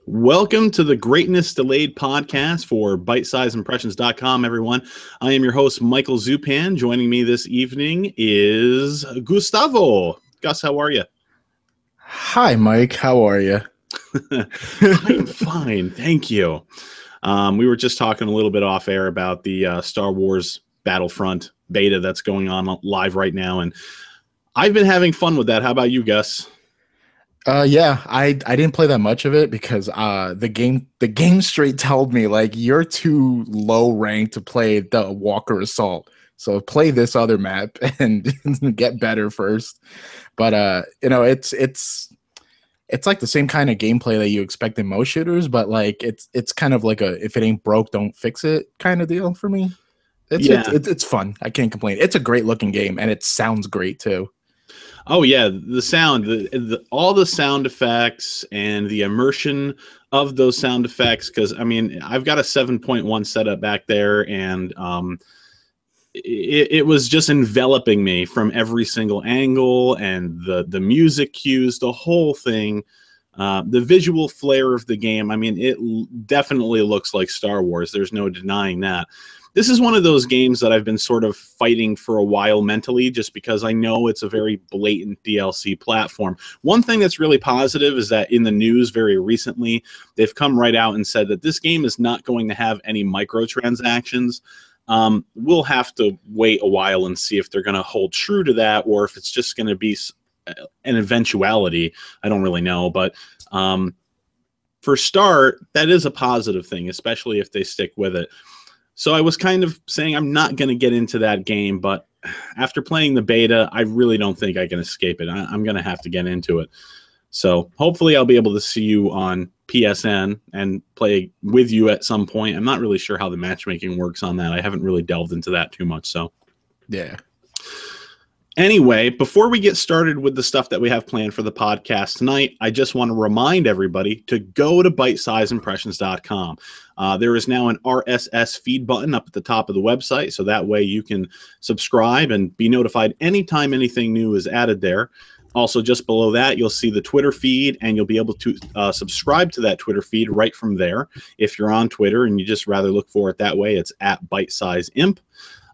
Welcome to the Greatness Delayed podcast for ByteSizeImpressions.com, everyone. I am your host, Michael Zupan. Joining me this evening is Gustavo. Gus, how are you? Hi, Mike. How are you? I'm fine, thank you. We were just talking a little bit off air about the Star Wars Battlefront beta that's going on live right now, and I've been having fun with that. How about you, Gus? Yeah, I didn't play that much of it because the game straight told me like you're too low ranked to play the Walker Assault. So play this other map and get better first. But it's like the same kind of gameplay that you expect in most shooters, but like it's kind of like a if it ain't broke, don't fix it kind of deal for me. It's fun. I can't complain. It's a great looking game and it sounds great too. Oh yeah, the sound, all the sound effects and the immersion of those sound effects. Because I mean, I've got a 7.1 setup back there, and it was just enveloping me from every single angle, and the music cues, the whole thing, the visual flair of the game. I mean, it definitely looks like Star Wars. There's no denying that. This is one of those games that I've been sort of fighting for a while mentally, just because I know it's a very blatant DLC platform. One thing that's really positive is that in the news very recently, they've come right out and said that this game is not going to have any microtransactions. We'll have to wait a while and see if they're going to hold true to that, or if it's just going to be an eventuality. I don't really know, but for start, that is a positive thing, especially if they stick with it. So I was kind of saying I'm not going to get into that game, but after playing the beta, I really don't think I can escape it. I'm going to have to get into it. So hopefully I'll be able to see you on PSN and play with you at some point. I'm not really sure how the matchmaking works on that. I haven't really delved into that too much. So Yeah. anyway, before we get started with the stuff that we have planned for the podcast tonight, I just want to remind everybody to go to ByteSizeImpressions.com. There is now an RSS feed button up at the top of the website, so that way you can subscribe and be notified anytime anything new is added there. Also, just below that, you'll see the Twitter feed, and you'll be able to subscribe to that Twitter feed right from there. If you're on Twitter and you just rather look for it that way, it's at ByteSizeImp.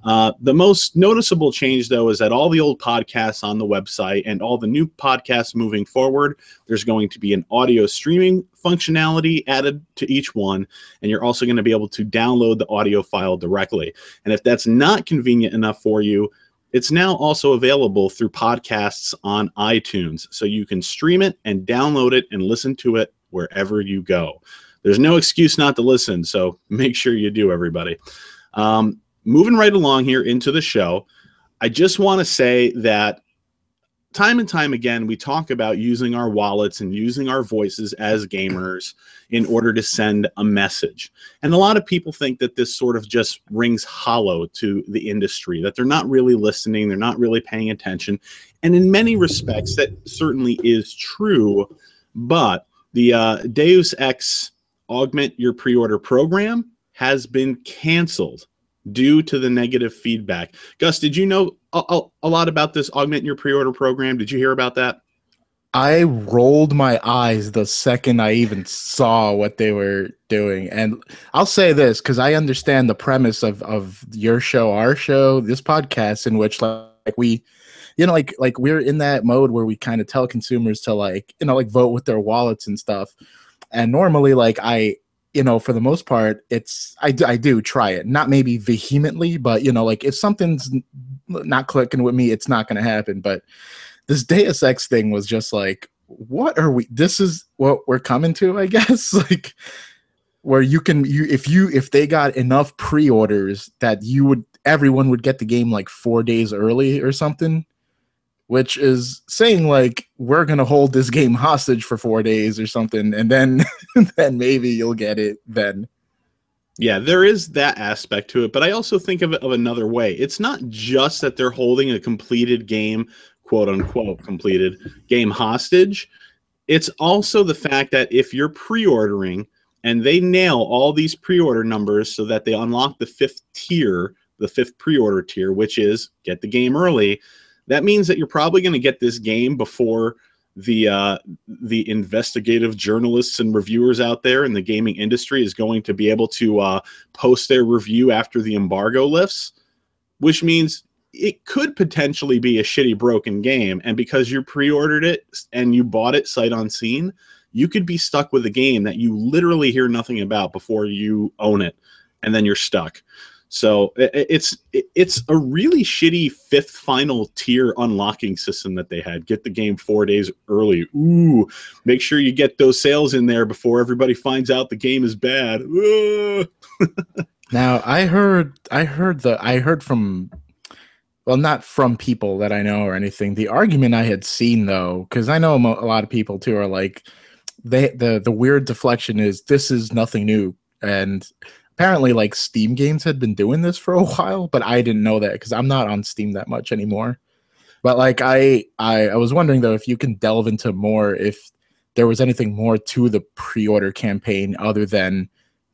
The most noticeable change, though, is that all the old podcasts on the website and all the new podcasts moving forward, there's going to be an audio streaming functionality added to each one, and you're also going to be able to download the audio file directly. And if that's not convenient enough for you, it's now also available through podcasts on iTunes, so you can stream it and download it and listen to it wherever you go. There's no excuse not to listen, so make sure you do, everybody. Moving right along here into the show, I just want to say that time and time again, we talk about using our wallets and using our voices as gamers in order to send a message. And a lot of people think that this sort of just rings hollow to the industry, that they're not really listening, they're not really paying attention. And in many respects, that certainly is true. But the Deus Ex Augment Your Pre-Order program has been canceled due to the negative feedback. Gus, did you know a lot about this Augment Your Pre-Order program? Did you hear about that? I rolled my eyes the second I even saw what they were doing. And I'll say this because I understand the premise of your show, our show, this podcast, in which like we, like we're in that mode where we kind of tell consumers to like vote with their wallets and stuff. And normally for the most part, I do try it. Not maybe vehemently, but, like if something's not clicking with me, it's not going to happen. But this Deus Ex thing was just like, what are we? This is what we're coming to, I guess. Like where if they got enough pre-orders that everyone would get the game like 4 days early or something. Which is saying like we're gonna hold this game hostage for 4 days or something, and then then maybe you'll get it then. Yeah, there is that aspect to it, but I also think of it of another way. It's not just that they're holding a completed game, quote unquote, completed game hostage. It's also the fact that if you're pre-ordering and they nail all these pre-order numbers so that they unlock the fifth pre-order tier, which is get the game early, that means that you're probably going to get this game before the investigative journalists and reviewers out there in the gaming industry is going to be able to post their review after the embargo lifts, which means it could potentially be a shitty broken game. And because you pre-ordered it and you bought it sight unseen, you could be stuck with a game that you literally hear nothing about before you own it, and then you're stuck. So it's a really shitty fifth final tier unlocking system that they had. Get the game 4 days early. Ooh, make sure you get those sales in there before everybody finds out the game is bad. Now I heard from, well, not from people that I know or anything. The argument I had seen though, because I know a lot of people too are like, the weird deflection is this is nothing new, and apparently, like, Steam games had been doing this for a while, but I didn't know that because I'm not on Steam that much anymore. But like, I was wondering though if you can delve into more, if there was anything more to the pre-order campaign other than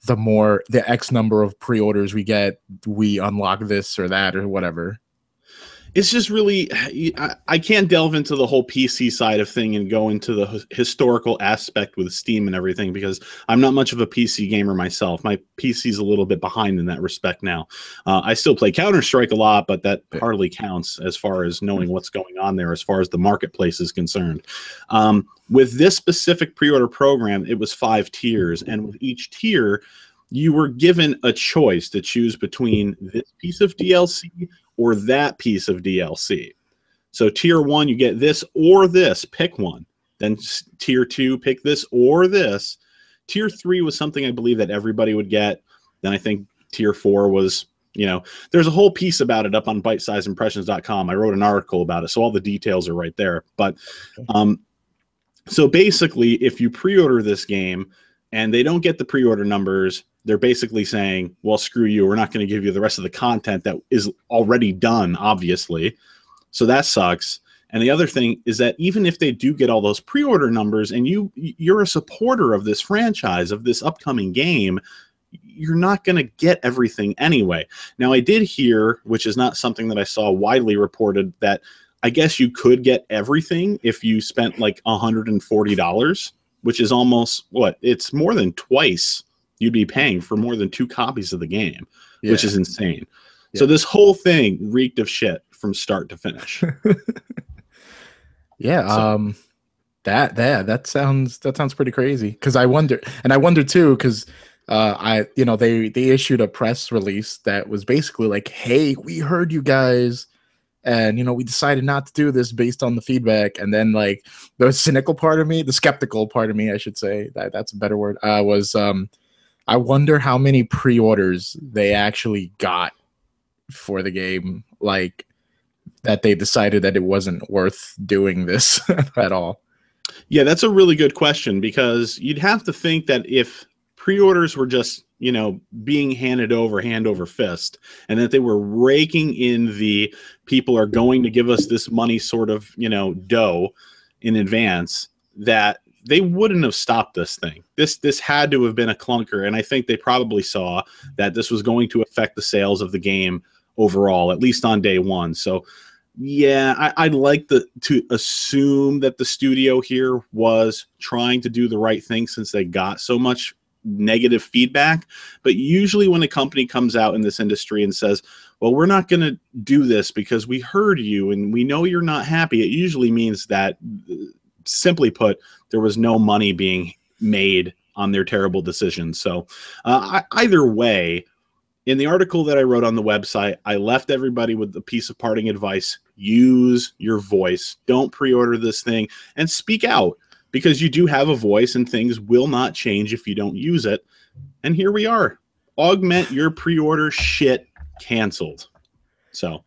the X number of pre-orders we get, we unlock this or that or whatever. It's just really, I can't delve into the whole PC side of thing and go into the historical aspect with Steam and everything because I'm not much of a PC gamer myself. My PC's a little bit behind in that respect now. I still play Counter-Strike a lot, but that hardly counts as far as knowing what's going on there as far as the marketplace is concerned. With this specific pre-order program, it was 5 tiers, and with each tier, you were given a choice to choose between this piece of DLC or that piece of DLC. So tier 1, you get this or this, pick one. Then tier 2, pick this or this. Tier 3 was something I believe that everybody would get. Then I think tier 4 was, there's a whole piece about it up on Byte-Size I wrote an article about it, so all the details are right there. But so basically, if you pre-order this game and they don't get the pre-order numbers, they're basically saying, well, screw you. We're not going to give you the rest of the content that is already done, obviously. So that sucks. And the other thing is that even if they do get all those pre-order numbers and you're a supporter of this franchise, of this upcoming game, you're not going to get everything anyway. Now, I did hear, which is not something that I saw widely reported, that I guess you could get everything if you spent like $140, which is almost, it's more than twice you'd be paying for more than 2 copies of the game, which is insane. Yeah. So this whole thing reeked of shit from start to finish. That sounds pretty crazy. Because I wonder too, because they issued a press release that was basically like, hey, we heard you guys, and we decided not to do this based on the feedback. And then like the cynical part of me, the skeptical part of me, I should say, that's a better word, was I wonder how many pre-orders they actually got for the game, like that they decided that it wasn't worth doing this at all. Yeah, that's a really good question, because you'd have to think that if pre-orders were just, being handed over hand over fist, and that they were raking in the people are going to give us this money sort of, dough in advance, that they wouldn't have stopped this thing. This had to have been a clunker, and I think they probably saw that this was going to affect the sales of the game overall, at least on day one. So, yeah, I'd like to assume that the studio here was trying to do the right thing since they got so much negative feedback. But usually when a company comes out in this industry and says, well, we're not going to do this because we heard you and we know you're not happy, it usually means that, simply put, there was no money being made on their terrible decisions. So either way, in the article that I wrote on the website, I left everybody with a piece of parting advice. Use your voice. Don't pre-order this thing, and speak out, because you do have a voice and things will not change if you don't use it. And here we are. Augment your pre-order shit canceled. So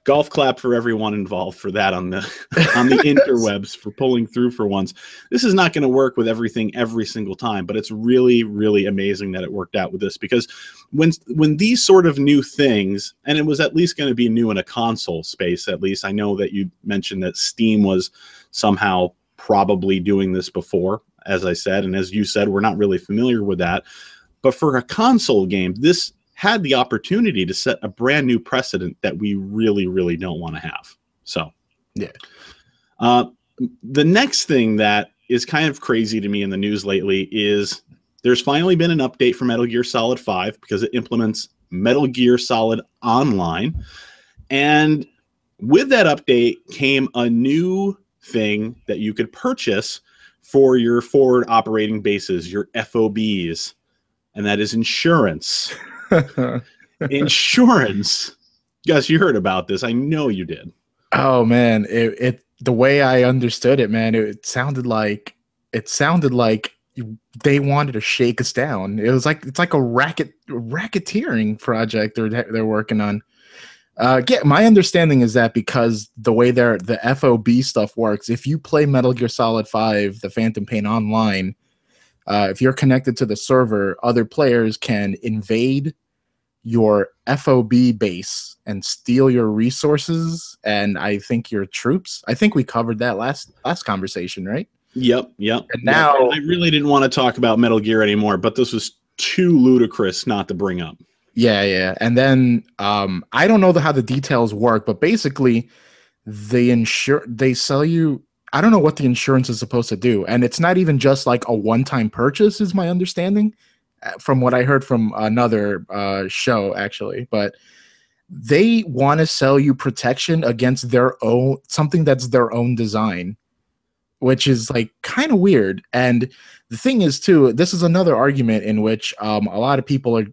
golf clap for everyone involved for that on the interwebs, for pulling through for once. This is not going to work with everything every single time, but it's really, really amazing that it worked out with this, because when these sort of new things, and it was at least going to be new in a console space, at least I know that you mentioned that Steam was somehow probably doing this before, as I said, and as you said, we're not really familiar with that. But for a console game, this had the opportunity to set a brand new precedent that we really, really don't want to have. So, yeah. The next thing that is kind of crazy to me in the news lately is there's finally been an update for Metal Gear Solid 5 because it implements Metal Gear Solid Online. And with that update came a new thing that you could purchase for your forward operating bases, your FOBs, and that is insurance. Insurance. Gus, you heard about this. I know you did. Oh man, it the way I understood it, man, it sounded like they wanted to shake us down. It's like a racketeering project they're working on. Yeah, my understanding is that because the way the FOB stuff works, if you play Metal Gear Solid 5, The Phantom Pain online, if you're connected to the server, other players can invade your FOB base and steal your resources and I think your troops. I think we covered that last conversation, right? Yep. And now I really didn't want to talk about Metal Gear anymore, but this was too ludicrous not to bring up. Yeah. And then I don't know how the details work, but basically they sell you. I don't know what the insurance is supposed to do, and it's not even just like a one-time purchase, is my understanding, from what I heard from another show actually. But they want to sell you protection against something that's their own design, which is like kind of weird. And the thing is too, this is another argument in which a lot of people are.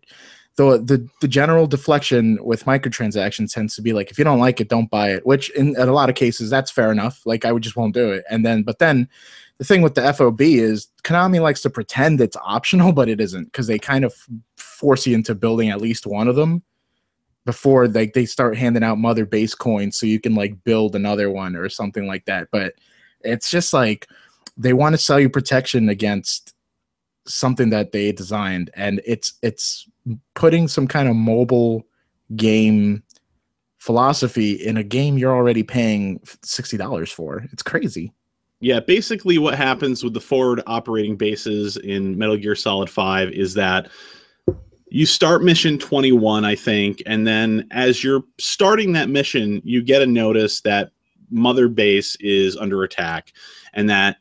The general deflection with microtransactions tends to be like, if you don't like it, don't buy it, which in a lot of cases, that's fair enough. Like I just won't do it. But then the thing with the FOB is Konami likes to pretend it's optional, but it isn't, because they kind of force you into building at least one of them before they start handing out mother base coins so you can like build another one or something like that. But it's just like they want to sell you protection against something that they designed, and it's putting some kind of mobile game philosophy in a game you're already paying $60 for. It's crazy. Yeah, basically what happens with the forward operating bases in Metal Gear Solid 5 is that you start mission 21, I think, and then as you're starting that mission, you get a notice that Mother Base is under attack and that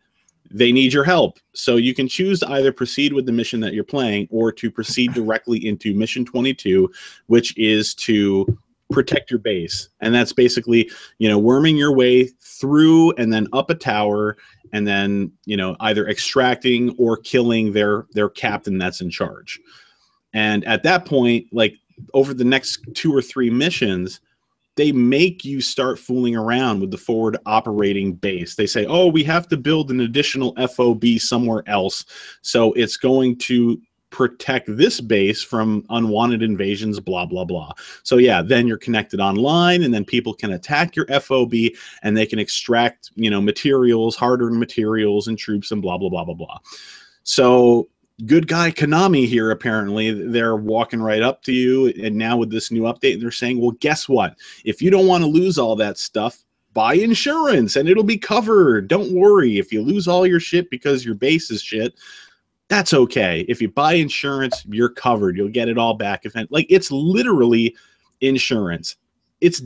they need your help. So you can choose to either proceed with the mission that you're playing or to proceed directly into mission 22, which is to protect your base. And that's basically, worming your way through and then up a tower and then, either extracting or killing their captain that's in charge. And at that point, like over the next 2 or 3 missions, they make you start fooling around with the forward operating base. They say, oh, we have to build an additional FOB somewhere else. So it's going to protect this base from unwanted invasions, blah, blah, blah. So yeah, then you're connected online and then people can attack your FOB and they can extract, materials, hard-earned materials and troops and blah, blah, blah, blah, blah. So good guy Konami here, apparently, they're walking right up to you, and now with this new update, they're saying, well, guess what? If you don't want to lose all that stuff, buy insurance, and it'll be covered. Don't worry. If you lose all your shit because your base is shit, that's okay. If you buy insurance, you're covered. You'll get it all back. It's literally insurance. It's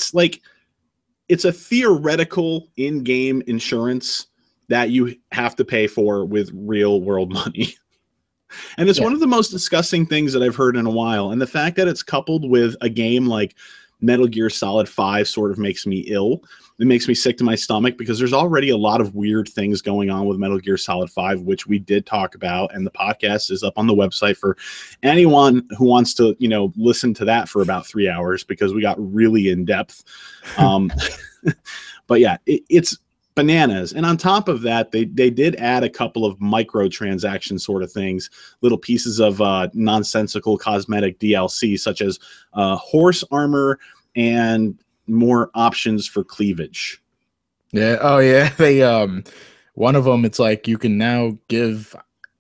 a theoretical in-game insurance that you have to pay for with real-world money. And it's one of the most disgusting things that I've heard in a while. And the fact that it's coupled with a game like Metal Gear Solid 5 sort of makes me ill. It makes me sick to my stomach because there's already a lot of weird things going on with Metal Gear Solid 5, which we did talk about. And the podcast is up on the website for anyone who wants to, listen to that for about 3 hours because we got really in depth. But yeah, it's bananas. And on top of that, they did add a couple of microtransaction sort of things, little pieces of nonsensical cosmetic DLC, such as horse armor and more options for cleavage. Yeah. Oh yeah. They one of them, it's like you can now give,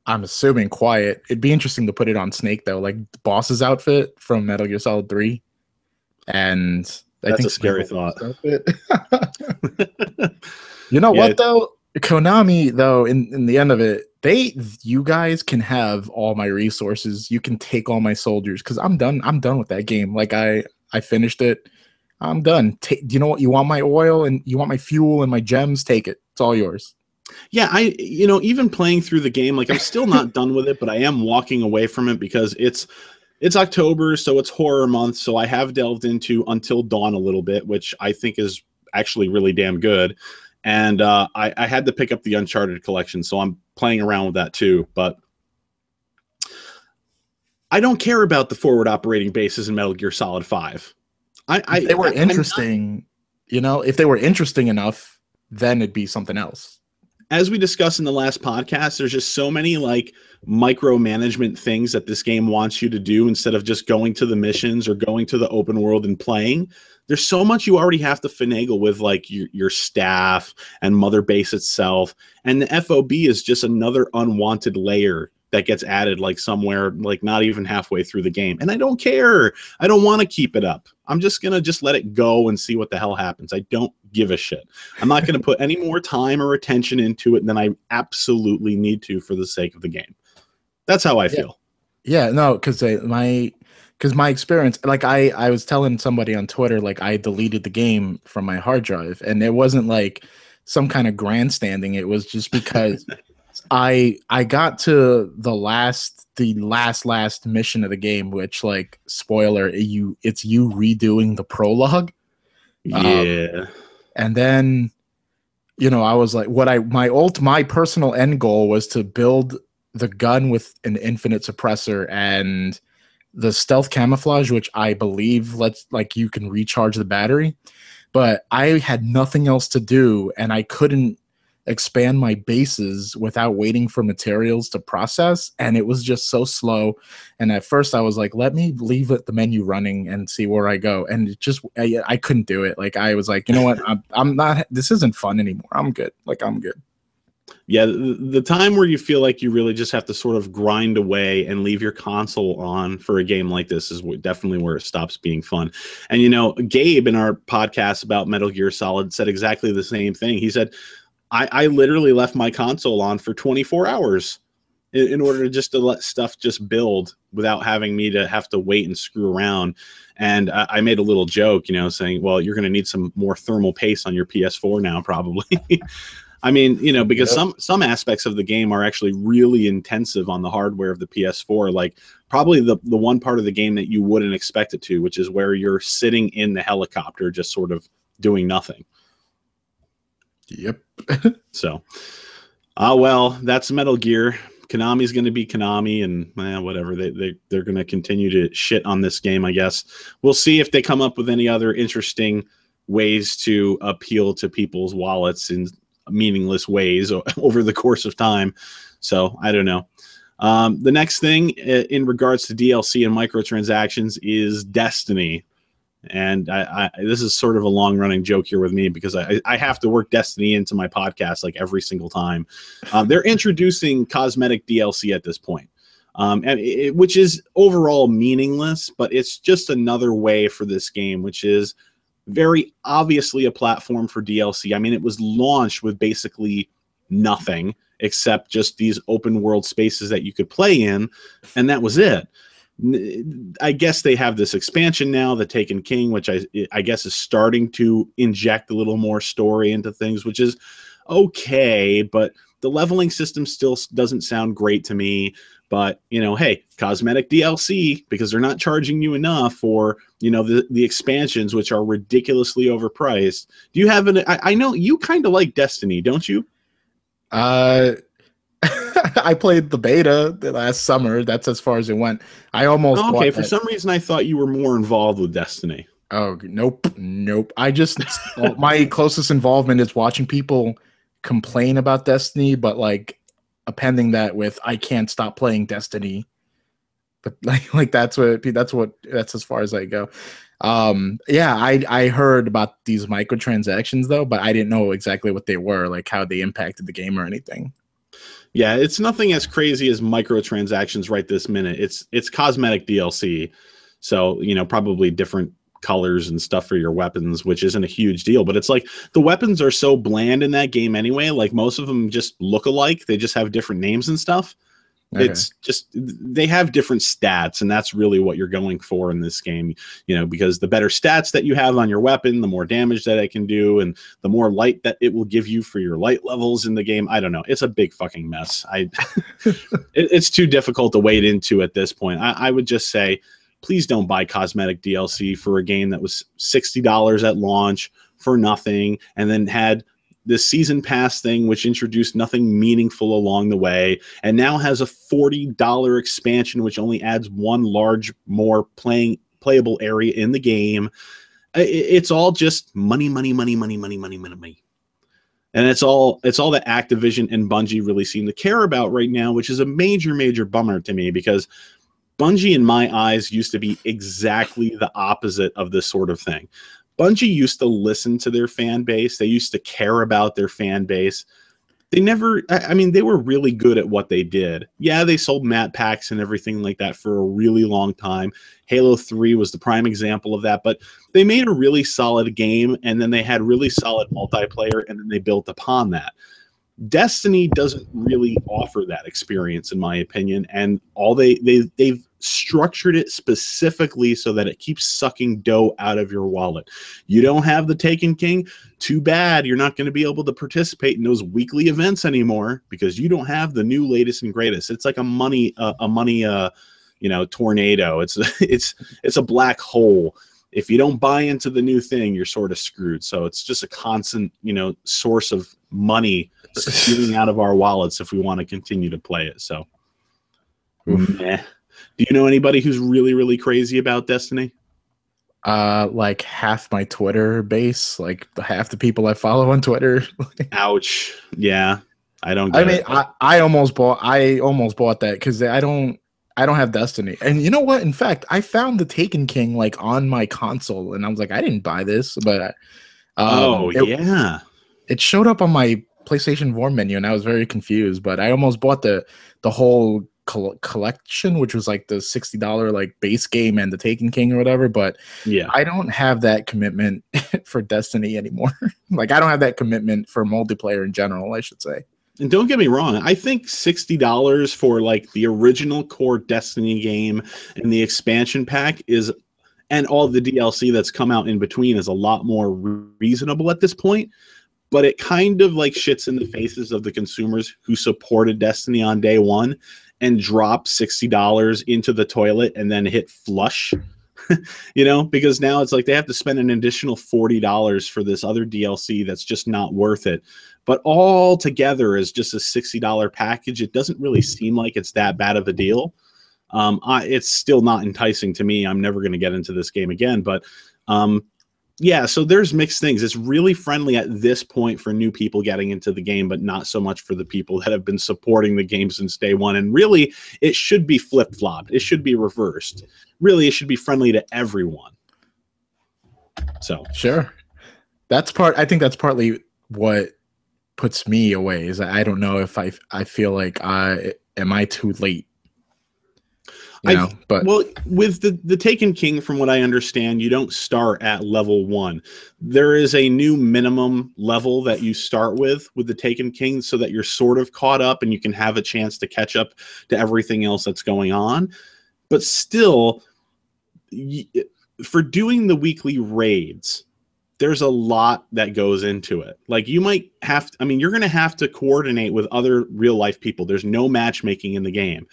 I'm assuming, Quiet. It'd be interesting to put it on Snake though, like the boss's outfit from Metal Gear Solid 3. And that's a scary thought. You know what though? Konami though, in the end of it, you guys can have all my resources. You can take all my soldiers because I'm done with that game. Like I finished it. I'm done. Do you know what? You want my oil and you want my fuel and my gems? Take it. It's all yours. Yeah, even playing through the game, like I'm still not done with it, but I am walking away from it because it's October, so it's horror month. So I have delved into Until Dawn a little bit, which I think is actually really damn good. And I had to pick up the Uncharted collection, so I'm playing around with that too. But I don't care about the forward operating bases in Metal Gear Solid 5. If they were interesting, if they were interesting enough, then it'd be something else. As we discussed in the last podcast, there's just so many like micromanagement things that this game wants you to do instead of just going to the missions or going to the open world and playing. There's so much you already have to finagle with, like your staff and Mother Base itself. And the FOB is just another unwanted layer that gets added like somewhere like not even halfway through the game. And I don't care. I don't want to keep it up. I'm just going to just let it go and see what the hell happens. I don't give a shit. I'm not going to put any more time or attention into it than I absolutely need to for the sake of the game. That's how I feel. Yeah, no, because my experience, like I was telling somebody on Twitter, like I deleted the game from my hard drive, and it wasn't like some kind of grandstanding. It was just because I got to the last mission of the game, which, like, spoiler, it's you redoing the prologue. Yeah. And then, I was like, my personal end goal was to build the gun with an infinite suppressor and the stealth camouflage, which I believe you can recharge the battery. But I had nothing else to do, and I couldn't expand my bases without waiting for materials to process, and it was just so slow. And at first I was like, let me leave the menu running and see where I go, and it just I couldn't do it. Like, I was like, you know what, I'm not, this isn't fun anymore. I'm good. Yeah, the time where you feel like you really just have to sort of grind away and leave your console on for a game like this is definitely where it stops being fun. And Gabe in our podcast about Metal Gear Solid said exactly the same thing. He said, I literally left my console on for 24 hours in order to let stuff just build without having me to have to wait and screw around. And I made a little joke, saying, well, you're going to need some more thermal paste on your PS4 now, probably. I mean, because some aspects of the game are actually really intensive on the hardware of the PS4, like probably the one part of the game that you wouldn't expect it to, which is where you're sitting in the helicopter just sort of doing nothing. Yep. So, well, that's Metal Gear. Konami's going to be Konami, and whatever. They're going to continue to shit on this game, I guess. We'll see if they come up with any other interesting ways to appeal to people's wallets in meaningless ways over the course of time. So, I don't know. The next thing in regards to DLC and microtransactions is Destiny. And this is sort of a long-running joke here with me because I have to work Destiny into my podcast like every single time. They're introducing cosmetic DLC at this point, which is overall meaningless, but it's just another way for this game, which is very obviously a platform for DLC. I mean, it was launched with basically nothing except just these open world spaces that you could play in, and that was it. I guess they have this expansion now, the Taken King, which I guess is starting to inject a little more story into things, which is okay, but the leveling system still doesn't sound great to me. But, hey, cosmetic DLC, because they're not charging you enough for, the expansions, which are ridiculously overpriced. Do you have I know you kind of like Destiny, don't you? I played the beta last summer. That's as far as it went. I almost okay. For some reason, I thought you were more involved with Destiny. Oh, nope. I just my closest involvement is watching people complain about Destiny, but like appending that with I can't stop playing Destiny. But like that's as far as I go. Yeah, I heard about these microtransactions though, but I didn't know exactly what they were, like how they impacted the game or anything. Yeah, it's nothing as crazy as microtransactions right this minute. It's cosmetic DLC. So, probably different colors and stuff for your weapons, which isn't a huge deal. But it's like the weapons are so bland in that game anyway. Like most of them just look alike. They just have different names and stuff. Okay. It's just they have different stats, and that's really what you're going for in this game, because the better stats that you have on your weapon, the more damage that it can do, and the more light that it will give you for your light levels in the game. I don't know. It's a big fucking mess. It's too difficult to wade into at this point. I would just say, please don't buy cosmetic DLC for a game that was $60 at launch for nothing, and then had this season pass thing, which introduced nothing meaningful along the way, and now has a $40 expansion, which only adds one large, more playable area in the game. It's all just money, money, money, money, money, money, money, money. And it's all that Activision and Bungie really seem to care about right now, which is a major, major bummer to me, because Bungie, in my eyes, used to be exactly the opposite of this sort of thing. Bungie used to listen to their fan base. They used to care about their fan base. They never, they were really good at what they did. Yeah, they sold map packs and everything like that for a really long time. Halo 3 was the prime example of that, but they made a really solid game, and then they had really solid multiplayer, and then they built upon that. Destiny doesn't really offer that experience, in my opinion, and they've structured it specifically so that it keeps sucking dough out of your wallet. You don't have the Taken King? Too bad. You're not going to be able to participate in those weekly events anymore because you don't have the new latest and greatest. It's like a money tornado. It's a black hole. If you don't buy into the new thing, you're sort of screwed. So it's just a constant, source of money spewing out of our wallets if we want to continue to play it. So, meh. Do you know anybody who's really, really crazy about Destiny? Like half my Twitter base, like half the people I follow on Twitter. Ouch. Yeah, I don't get it. I almost bought that because I don't have Destiny. And you know what? In fact, I found the Taken King like on my console, and I was like, I didn't buy this, but it showed up on my PlayStation 4 menu, and I was very confused. But I almost bought the whole collection, which was like the $60 like base game and the Taken King or whatever. But yeah, I don't have that commitment for Destiny anymore. Like I don't have that commitment for multiplayer in general, I should say. And don't get me wrong, I think $60 for like the original core Destiny game and the expansion pack and all the DLC that's come out in between is a lot more reasonable at this point. But it kind of like shits in the faces of the consumers who supported Destiny on day one and dropped $60 into the toilet and then hit flush, because now it's like they have to spend an additional $40 for this other DLC that's just not worth it. But all together as just a $60 package, it doesn't really seem like it's that bad of a deal. It's still not enticing to me. I'm never going to get into this game again. But yeah, so there's mixed things. It's really friendly at this point for new people getting into the game, but not so much for the people that have been supporting the game since day one. And really, it should be flip-flopped. It should be reversed. Really, it should be friendly to everyone. So sure. I think that's partly what puts me away is I don't know if I feel like am I too late? But with the Taken King, from what I understand, you don't start at level 1. There is a new minimum level that you start with the Taken King so that you're sort of caught up and you can have a chance to catch up to everything else that's going on. But still, for doing the weekly raids, there's a lot that goes into it. Like you might have to, you're going to have to coordinate with other real life people. There's no matchmaking in the game.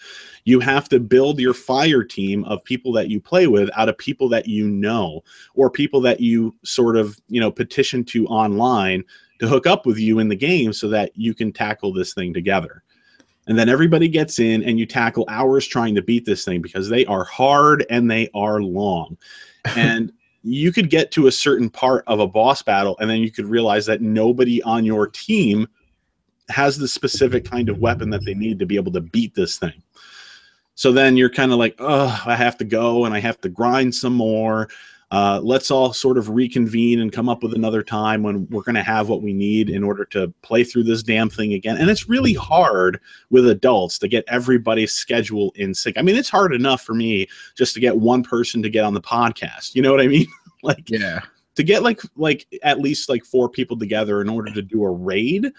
You have to build your fire team of people that you play with out of people that you know, or people that you sort of, petition to online to hook up with you in the game so that you can tackle this thing together. And then everybody gets in and you tackle hours trying to beat this thing because they are hard and they are long. And you could get to a certain part of a boss battle and then you could realize that nobody on your team has the specific kind of weapon that they need to be able to beat this thing. So then you're kind of like, oh, I have to go and I have to grind some more. Let's all sort of reconvene and come up with another time when we're going to have what we need in order to play through this damn thing again. And it's really hard with adults to get everybody's schedule in sync. It's hard enough for me just to get one person to get on the podcast. You know what I mean? To get like at least like 4 people together in order to do a raid,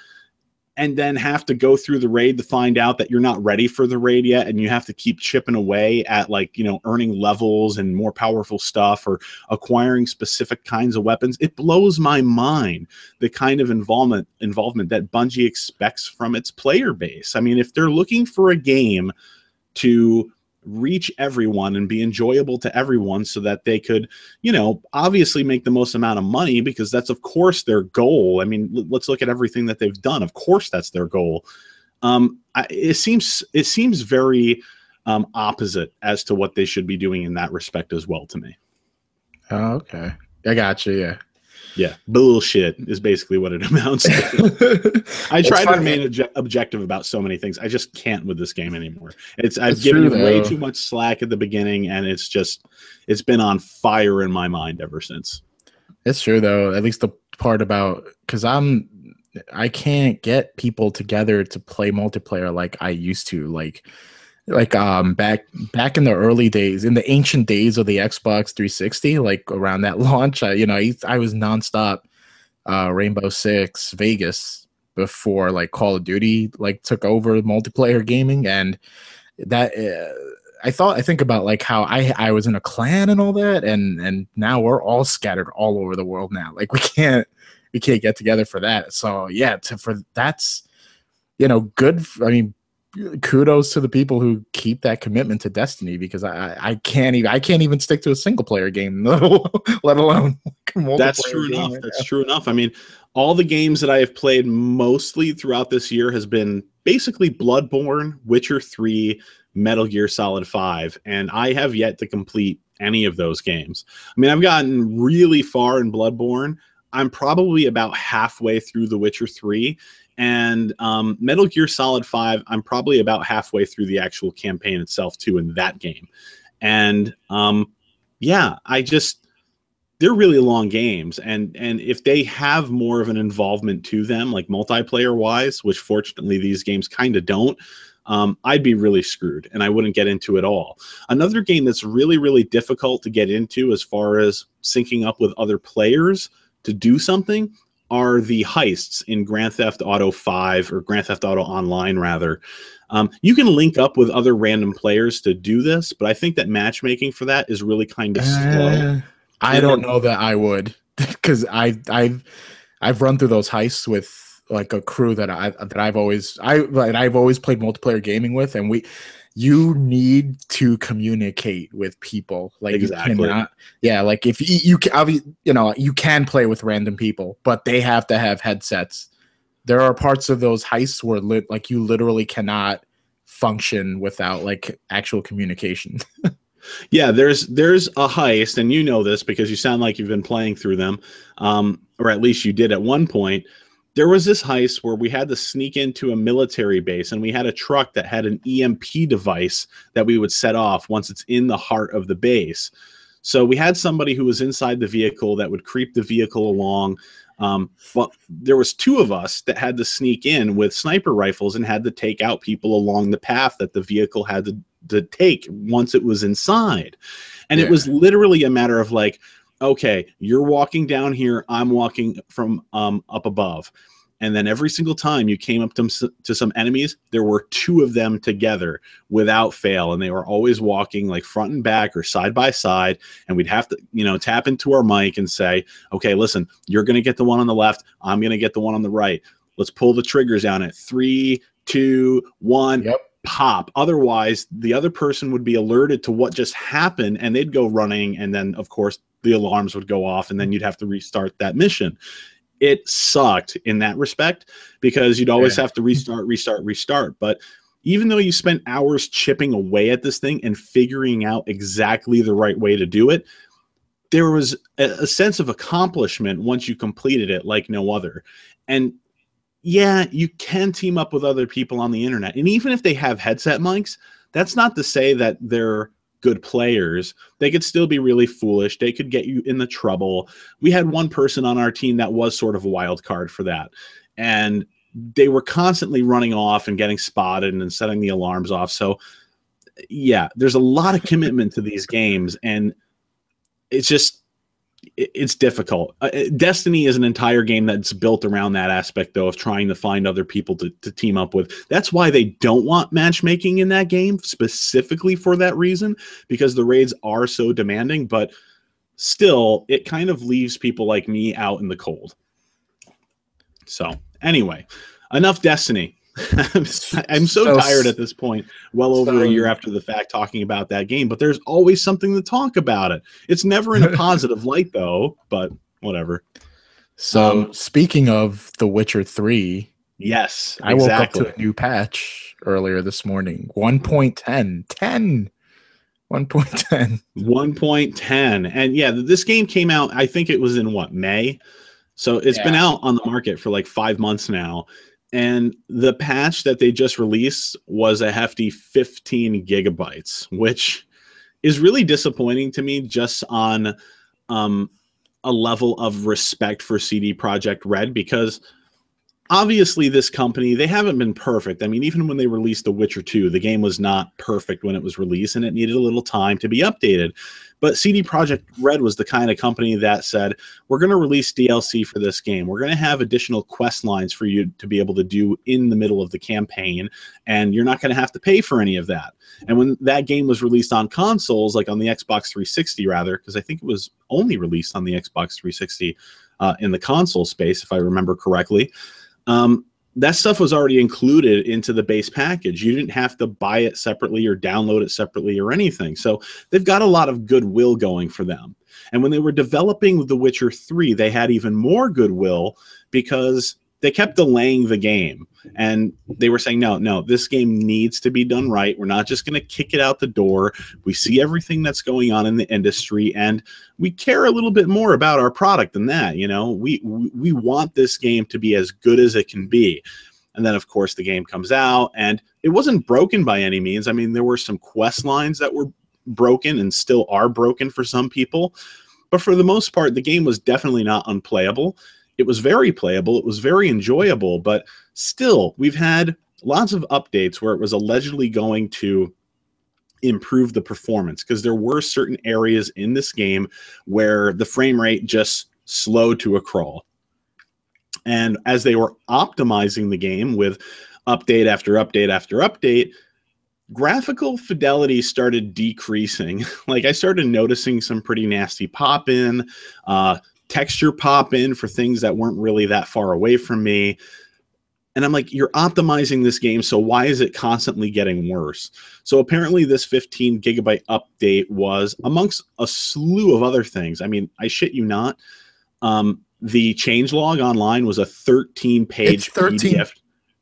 and then have to go through the raid to find out that you're not ready for the raid yet, and you have to keep chipping away at, like, you know, earning levels and more powerful stuff or acquiring specific kinds of weapons. It blows my mind, the kind of involvement that Bungie expects from its player base. I mean, if they're looking for a game to reach everyone and be enjoyable to everyone so that they could, you know, obviously make the most amount of money, because that's of course their goal. I mean, let's look at everything that they've done. Of course that's their goal. It seems very opposite as to what they should be doing in that respect as well to me. Oh, okay. I got you. Yeah. Yeah, bullshit is basically what it amounts to. I try to remain objective about so many things. I just can't with this game anymore. I've given you way too much slack at the beginning, and it's been on fire in my mind ever since. It's true though. At least the part about, because I can't get people together to play multiplayer like I used to. Like back in the early days, in the ancient days of the Xbox 360, like around that launch, I was nonstop Rainbow Six Vegas before like Call of Duty like took over multiplayer gaming. And that I think about like how I was in a clan and all that, and now we're all scattered all over the world now. Like we can't get together for that. So yeah, that's, you know, good. I mean, kudos to the people who keep that commitment to Destiny, because I can't even stick to a single player game, let alone That's true enough. That's true enough. I mean, all the games that I have played mostly throughout this year has been basically Bloodborne, Witcher 3, Metal Gear Solid 5, and I have yet to complete any of those games. I mean, I've gotten really far in Bloodborne. I'm probably about halfway through The Witcher 3. And Metal Gear Solid 5, I'm probably about halfway through the actual campaign itself, too, in that game. And, yeah, they're really long games. And if they have more of an involvement to them, like multiplayer-wise, which fortunately these games kind of don't, I'd be really screwed, and I wouldn't get into it all. Another game that's really, really difficult to get into as far as syncing up with other players to do something are the heists in Grand Theft Auto 5, or Grand Theft Auto Online, rather. You can link up with other random players to do this, but I think that matchmaking for that is really kind of slow. I don't know that I would, because I've run through those heists with like a crew that I've always played multiplayer gaming with, and you need to communicate with people. Like exactly. You cannot, yeah. Like if you can play with random people, but they have to have headsets. There are parts of those heists where like you literally cannot function without like actual communication. Yeah, there's a heist, and you know this because you sound like you've been playing through them, or at least you did at one point. There was this heist where we had to sneak into a military base, and we had a truck that had an EMP device that we would set off once it's in the heart of the base. So we had somebody who was inside the vehicle that would creep the vehicle along. But there was two of us that had to sneak in with sniper rifles and had to take out people along the path that the vehicle had to take once it was inside. And it was literally a matter of like, okay, you're walking down here, I'm walking from up above. And then every single time you came up to some enemies, there were two of them together without fail. And they were always walking like front and back or side by side. And we'd have to, tap into our mic and say, okay, listen, you're going to get the one on the left. I'm going to get the one on the right. Let's pull the triggers down at 3, 2, 1. Yep. Pop. Otherwise, the other person would be alerted to what just happened, and they'd go running. And then, of course, the alarms would go off, and then you'd have to restart that mission. It sucked in that respect because you'd always have to restart. But even though you spent hours chipping away at this thing and figuring out exactly the right way to do it, there was a sense of accomplishment once you completed it like no other. And yeah, you can team up with other people on the internet. And even if they have headset mics, that's not to say that they're good players. They could still be really foolish. They could get you in the trouble. We had one person on our team that was sort of a wild card for that. And they were constantly running off and getting spotted and setting the alarms off. So yeah, there's a lot of commitment to these games. And it's just, it's difficult. Destiny is an entire game that's built around that aspect, though, of trying to find other people to team up with. That's why they don't want matchmaking in that game, specifically for that reason, because the raids are so demanding. But still, it kind of leaves people like me out in the cold. So anyway, enough Destiny. I'm so tired at this point, well over a year after the fact, talking about that game, but there's always something to talk about it. It's never in a positive light, though, but whatever. So speaking of The Witcher 3, yes, I woke up to a new patch earlier this morning. 1.10. 1.10. 1.10. And yeah, this game came out, I think it was in May? So it's been out on the market for like 5 months now. And the patch that they just released was a hefty 15 gigabytes, which is really disappointing to me, just on a level of respect for CD Projekt Red, because obviously this company, they haven't been perfect. I mean, even when they released The Witcher 2, the game was not perfect when it was released, and it needed a little time to be updated. But CD Projekt Red was the kind of company that said, we're going to release DLC for this game. We're going to have additional quest lines for you to be able to do in the middle of the campaign, and you're not going to have to pay for any of that. And when that game was released on consoles, like on the Xbox 360 rather, because I think it was only released on the Xbox 360 in the console space, if I remember correctly, that stuff was already included into the base package. You didn't have to buy it separately or download it separately or anything. So they've got a lot of goodwill going for them. And when they were developing The Witcher 3, they had even more goodwill because they kept delaying the game. And they were saying, no, this game needs to be done right. We're not just going to kick it out the door. We see everything that's going on in the industry, and we care a little bit more about our product than that. You know, we want this game to be as good as it can be. And then, of course, the game comes out, and it wasn't broken by any means. I mean, there were some quest lines that were broken and still are broken for some people. But for the most part, the game was definitely not unplayable. It was very playable. It was very enjoyable. But still, we've had lots of updates where it was allegedly going to improve the performance, because there were certain areas in this game where the frame rate just slowed to a crawl. And as they were optimizing the game with update after update after update, graphical fidelity started decreasing. Like, I started noticing some pretty nasty pop-in, texture pop-in for things that weren't really that far away from me. And I'm like, you're optimizing this game, so why is it constantly getting worse? So apparently this 15 gigabyte update was amongst a slew of other things. I mean, I shit you not. The changelog online was a 13-page PDF.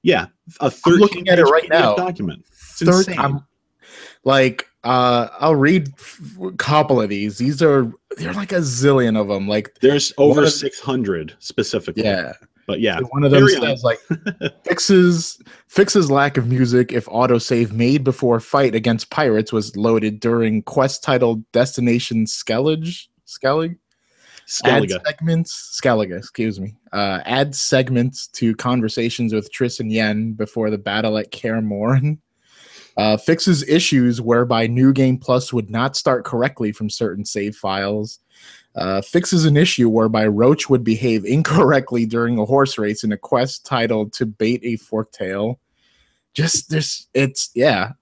Yeah, a 13 I'm looking at it right PDF now. Document. It's insane. I'll read a couple of these. They're like a zillion of them. Like, there's over 600 specifically. Yeah. But yeah, one of them says like fixes lack of music if autosave made before fight against pirates was loaded during quest titled Destination Skellige. Add segments to conversations with Triss and Yen before the battle at Kaer Morhen. Fixes issues whereby New Game Plus would not start correctly from certain save files. Fixes an issue whereby Roach would behave incorrectly during a horse race in a quest titled To Bait a Forktail.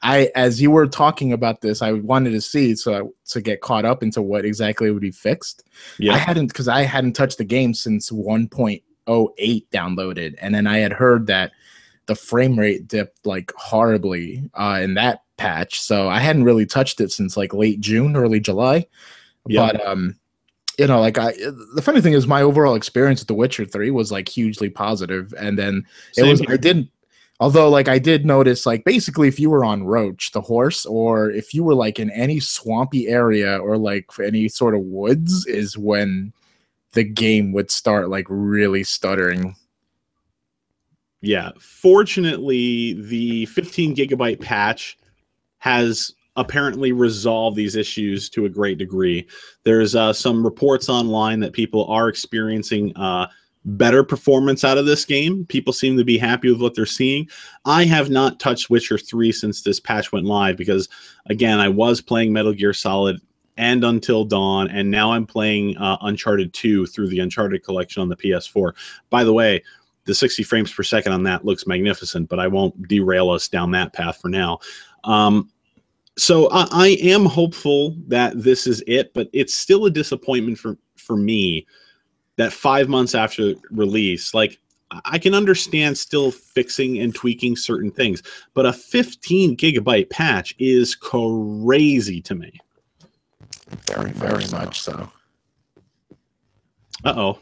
As you were talking about this, I wanted to see to get caught up into what exactly would be fixed. Yeah. I hadn't touched the game since 1.08 downloaded, and then I had heard that the frame rate dipped like horribly in that patch, so I hadn't really touched it since like late June, early July. Yeah. But the funny thing is, my overall experience with The Witcher 3 was like hugely positive, and then I did notice, like, basically if you were on Roach, the horse, or if you were like in any swampy area or like any sort of woods, is when the game would start like really stuttering. Yeah, fortunately, the 15 gigabyte patch has apparently resolved these issues to a great degree. There's some reports online that people are experiencing better performance out of this game. People seem to be happy with what they're seeing. I have not touched Witcher 3 since this patch went live because, again, I was playing Metal Gear Solid and Until Dawn, and now I'm playing Uncharted 2 through the Uncharted collection on the PS4. By the way, the 60 frames per second on that looks magnificent, but I won't derail us down that path for now. So I am hopeful that this is it, but it's still a disappointment for me that 5 months after release, like, I can understand still fixing and tweaking certain things, but a 15 gigabyte patch is crazy to me. Very, very much so. Uh-oh.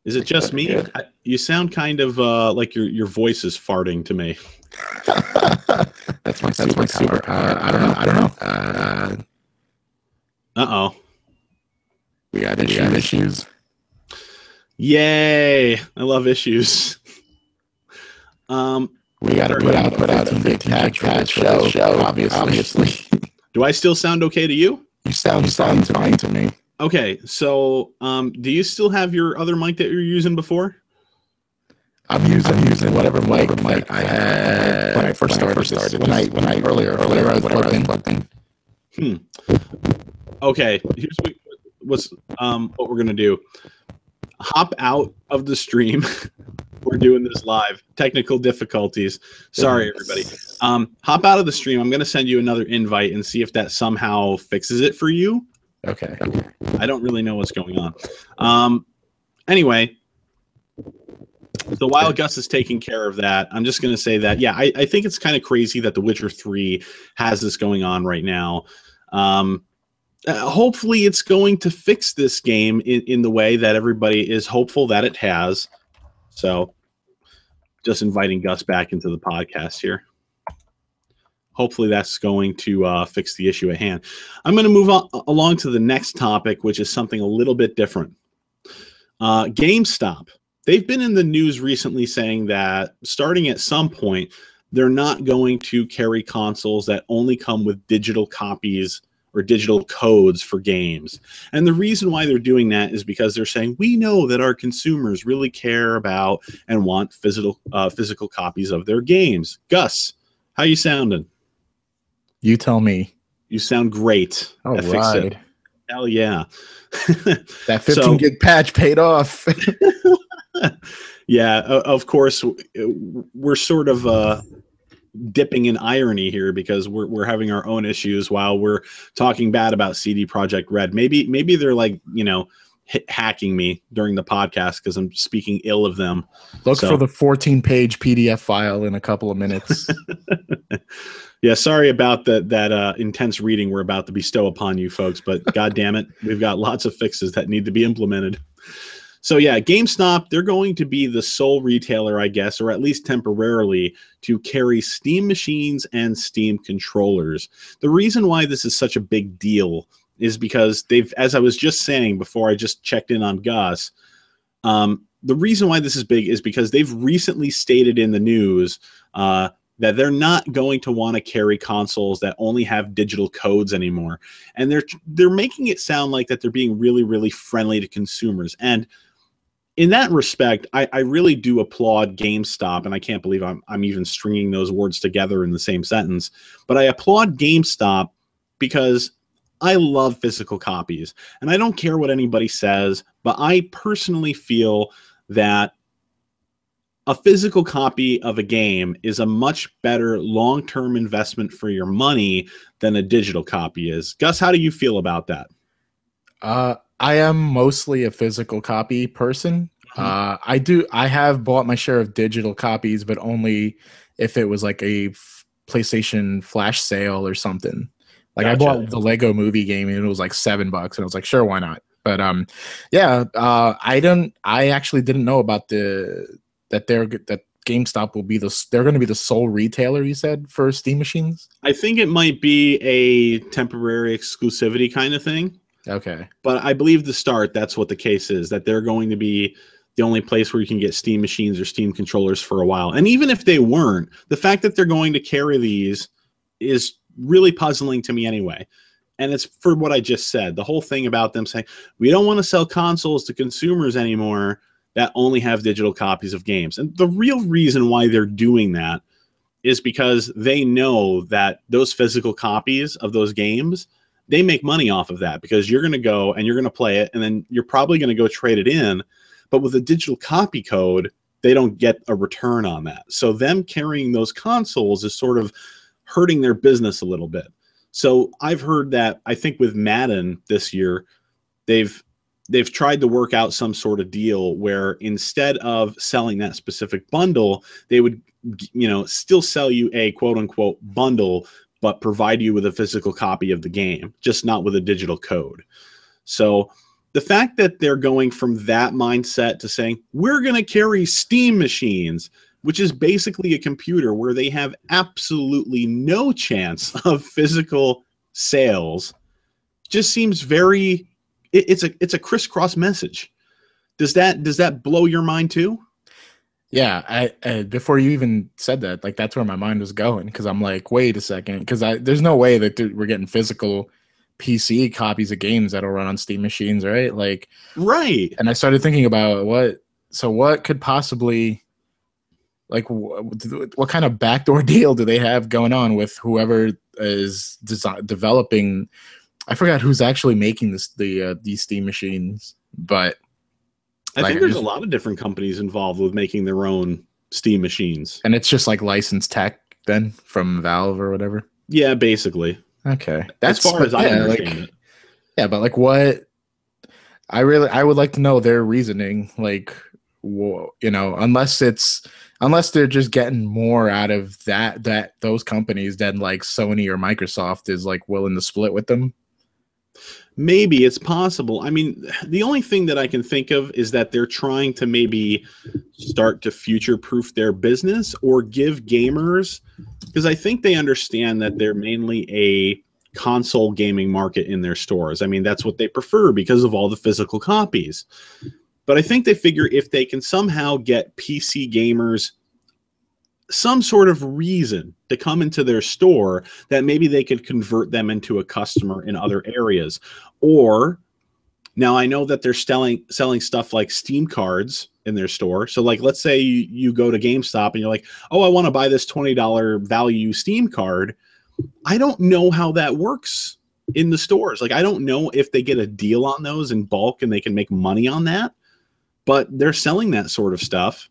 Is it just me? You sound kind of like your voice is farting to me. That's my superpower. I don't know. Uh-oh. We got issues. Yay! I love issues. We got to put out a 15 patch for the show, obviously. Do I still sound okay to you? You sound fine to me. Okay, so do you still have your other mic that you were using before? I'm using whatever mic I had when I first started. When I earlier I was plugged in. Okay, here's what we're gonna do. Hop out of the stream. We're doing this live. Technical difficulties. Sorry, everybody. Hop out of the stream. I'm gonna send you another invite and see if that somehow fixes it for you. Okay. I don't really know what's going on. Anyway, so while Gus is taking care of that, I'm just going to say that, yeah, I think it's kind of crazy that The Witcher 3 has this going on right now. Hopefully it's going to fix this game in the way that everybody is hopeful that it has. So just inviting Gus back into the podcast here. Hopefully that's going to fix the issue at hand. I'm going to move along to the next topic, which is something a little bit different. GameStop. They've been in the news recently saying that starting at some point, they're not going to carry consoles that only come with digital copies or digital codes for games. And the reason why they're doing that is because they're saying, we know that our consumers really care about and want physical copies of their games. Gus, how you sounding? You tell me. You sound great. All right. Hell yeah. That 15 gig patch paid off. Yeah, of course, we're sort of dipping in irony here because we're having our own issues while we're talking bad about CD Projekt Red. Maybe they're like, hacking me during the podcast because I'm speaking ill of them. Look for the 14-page PDF file in a couple of minutes. Yeah, sorry about that intense reading we're about to bestow upon you folks, but God damn it, we've got lots of fixes that need to be implemented. So yeah, GameStop, they're going to be the sole retailer, I guess, or at least temporarily, to carry Steam machines and Steam controllers. The reason why this is such a big deal is because they've, as I was just saying before I just checked in on Gus, the reason why this is big is because they've recently stated in the news that they're not going to want to carry consoles that only have digital codes anymore. And they're making it sound like that they're being really, really friendly to consumers. And in that respect, I really do applaud GameStop, and I can't believe I'm even stringing those words together in the same sentence. But I applaud GameStop because I love physical copies. And I don't care what anybody says, but I personally feel that a physical copy of a game is a much better long-term investment for your money than a digital copy is. Gus, how do you feel about that? I am mostly a physical copy person. I have bought my share of digital copies, but only if it was like a PlayStation flash sale or something. Like gotcha. I bought the Lego Movie game and it was like $7, and I was like, sure, why not? But I actually didn't know about that GameStop will be they're going to be the sole retailer, you said, for Steam machines? I think it might be a temporary exclusivity kind of thing. Okay. But I believe to start, that's what the case is, that they're going to be the only place where you can get Steam machines or Steam controllers for a while. And even if they weren't, the fact that they're going to carry these is really puzzling to me anyway. And it's for what I just said. The whole thing about them saying, we don't want to sell consoles to consumers anymore that only have digital copies of games. And the real reason why they're doing that is because they know that those physical copies of those games, they make money off of that because you're going to go and you're going to play it, and then you're probably going to go trade it in. But with a digital copy code, they don't get a return on that. So them carrying those consoles is sort of hurting their business a little bit. So I've heard that, I think with Madden this year, they've tried to work out some sort of deal where instead of selling that specific bundle, they would, still sell you a quote unquote bundle, but provide you with a physical copy of the game, just not with a digital code. So the fact that they're going from that mindset to saying, we're going to carry Steam machines, which is basically a computer where they have absolutely no chance of physical sales, just seems very, it's a crisscross message. Does that blow your mind too? Yeah, I before you even said that, like that's where my mind was going, because I'm like, wait a second, because there's no way that we're getting physical PC copies of games that'll run on Steam machines, right? Like, right. And I started thinking about what could possibly, like, what kind of backdoor deal do they have going on with whoever is developing? I forgot who's actually making these Steam machines, but I think there's a lot of different companies involved with making their own Steam machines. And it's just like licensed tech then from Valve or whatever? Yeah, basically. Okay. As far as I understand it. Yeah, but like what I would like to know their reasoning, like, unless they're just getting more out of those companies than like Sony or Microsoft is like willing to split with them. Maybe it's possible. I mean, the only thing that I can think of is that they're trying to maybe start to future-proof their business or give gamers, because I think they understand that they're mainly a console gaming market in their stores. I mean, that's what they prefer because of all the physical copies. But I think they figure if they can somehow get PC gamers some sort of reason to come into their store, that maybe they could convert them into a customer in other areas. Or now I know that they're selling stuff like Steam cards in their store. So like, let's say you go to GameStop and you're like, oh, I want to buy this $20 value Steam card. I don't know how that works in the stores. Like, I don't know if they get a deal on those in bulk and they can make money on that, but they're selling that sort of stuff.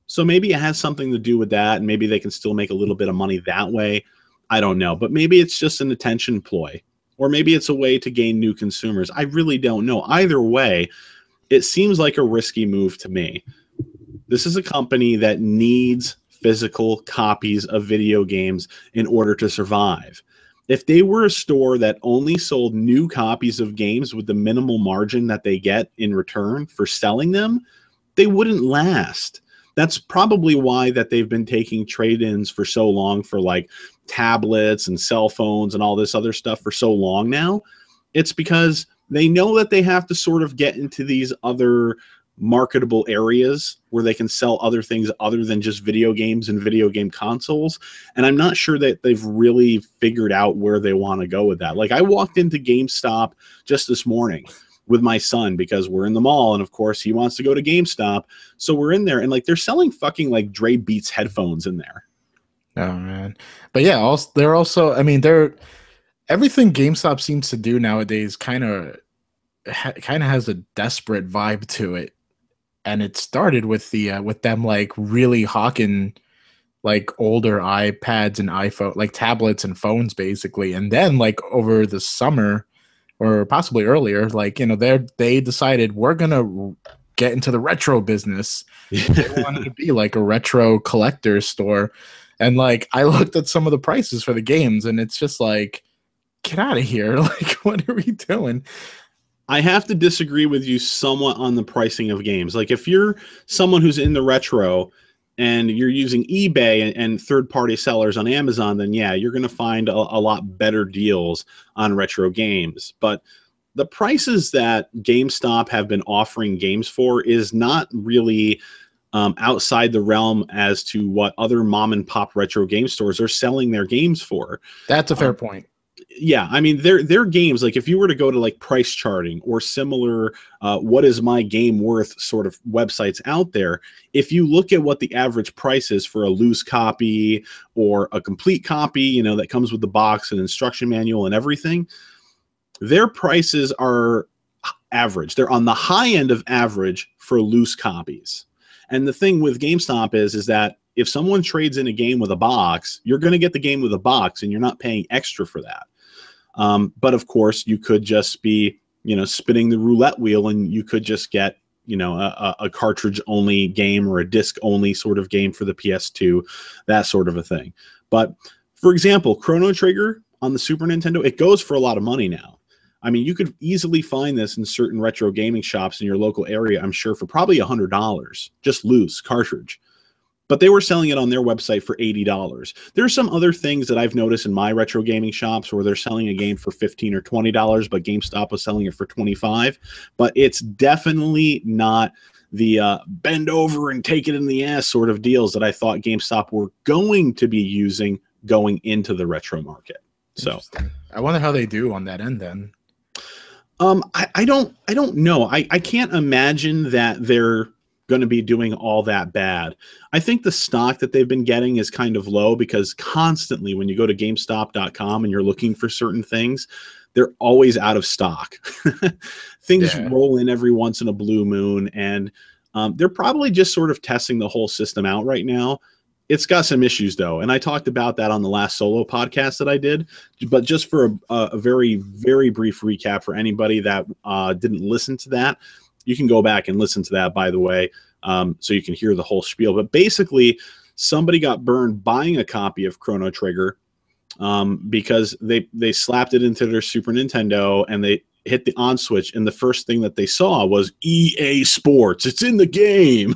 So maybe it has something to do with that, and maybe they can still make a little bit of money that way. I don't know. But maybe it's just an attention ploy, or maybe it's a way to gain new consumers. I really don't know. Either way, it seems like a risky move to me. This is a company that needs physical copies of video games in order to survive. If they were a store that only sold new copies of games with the minimal margin that they get in return for selling them, they wouldn't last. That's probably why that they've been taking trade-ins for so long for like tablets and cell phones and all this other stuff for so long now. It's because they know that they have to sort of get into these other marketable areas where they can sell other things other than just video games and video game consoles. And I'm not sure that they've really figured out where they want to go with that. Like, I walked into GameStop just this morning with my son because we're in the mall, and of course he wants to go to GameStop. So we're in there, and like they're selling fucking like Dre Beats headphones in there. Oh man. But yeah, they're also, I mean, everything GameStop seems to do nowadays kind of has a desperate vibe to it. And it started with with them like really hawking like older iPads and iPhone, like tablets and phones basically. And then like over the summer, or possibly earlier, like, they decided we're going to get into the retro business. They wanted to be like a retro collector store. And like, I looked at some of the prices for the games and it's just like, get out of here. Like, what are we doing? I have to disagree with you somewhat on the pricing of games. Like, if you're someone who's in the retro and you're using eBay and third-party sellers on Amazon, then yeah, you're going to find a lot better deals on retro games. But the prices that GameStop have been offering games for is not really outside the realm as to what other mom-and-pop retro game stores are selling their games for. That's a fair point. Yeah, I mean, they're games, like if you were to go to like price charting or similar what is my game worth sort of websites out there, if you look at what the average price is for a loose copy or a complete copy, that comes with the box and instruction manual and everything, their prices are average. They're on the high end of average for loose copies. And the thing with GameStop is that if someone trades in a game with a box, you're going to get the game with a box, and you're not paying extra for that. But of course, you could just be, spinning the roulette wheel, and you could just get, a cartridge only game or a disc only sort of game for the PS2, that sort of a thing. But for example, Chrono Trigger on the Super Nintendo, it goes for a lot of money now. I mean, you could easily find this in certain retro gaming shops in your local area, I'm sure, for probably $100, just loose cartridge. But they were selling it on their website for $80. There's some other things that I've noticed in my retro gaming shops where they're selling a game for $15 or $20, but GameStop was selling it for $25. But it's definitely not the bend over and take it in the ass sort of deals that I thought GameStop were going to be using going into the retro market. So I wonder how they do on that end then. I don't know. I can't imagine that they're going to be doing all that bad. I think the stock that they've been getting is kind of low because constantly when you go to GameStop.com and you're looking for certain things, they're always out of stock. Things roll in every once in a blue moon, and they're probably just sort of testing the whole system out right now. It's got some issues, though, and I talked about that on the last solo podcast that I did. But just for a very, very brief recap for anybody that didn't listen to that, you can go back and listen to that, by the way, so you can hear the whole spiel. But basically, somebody got burned buying a copy of Chrono Trigger because they slapped it into their Super Nintendo and they hit the on switch, and the first thing that they saw was EA Sports. It's in the game.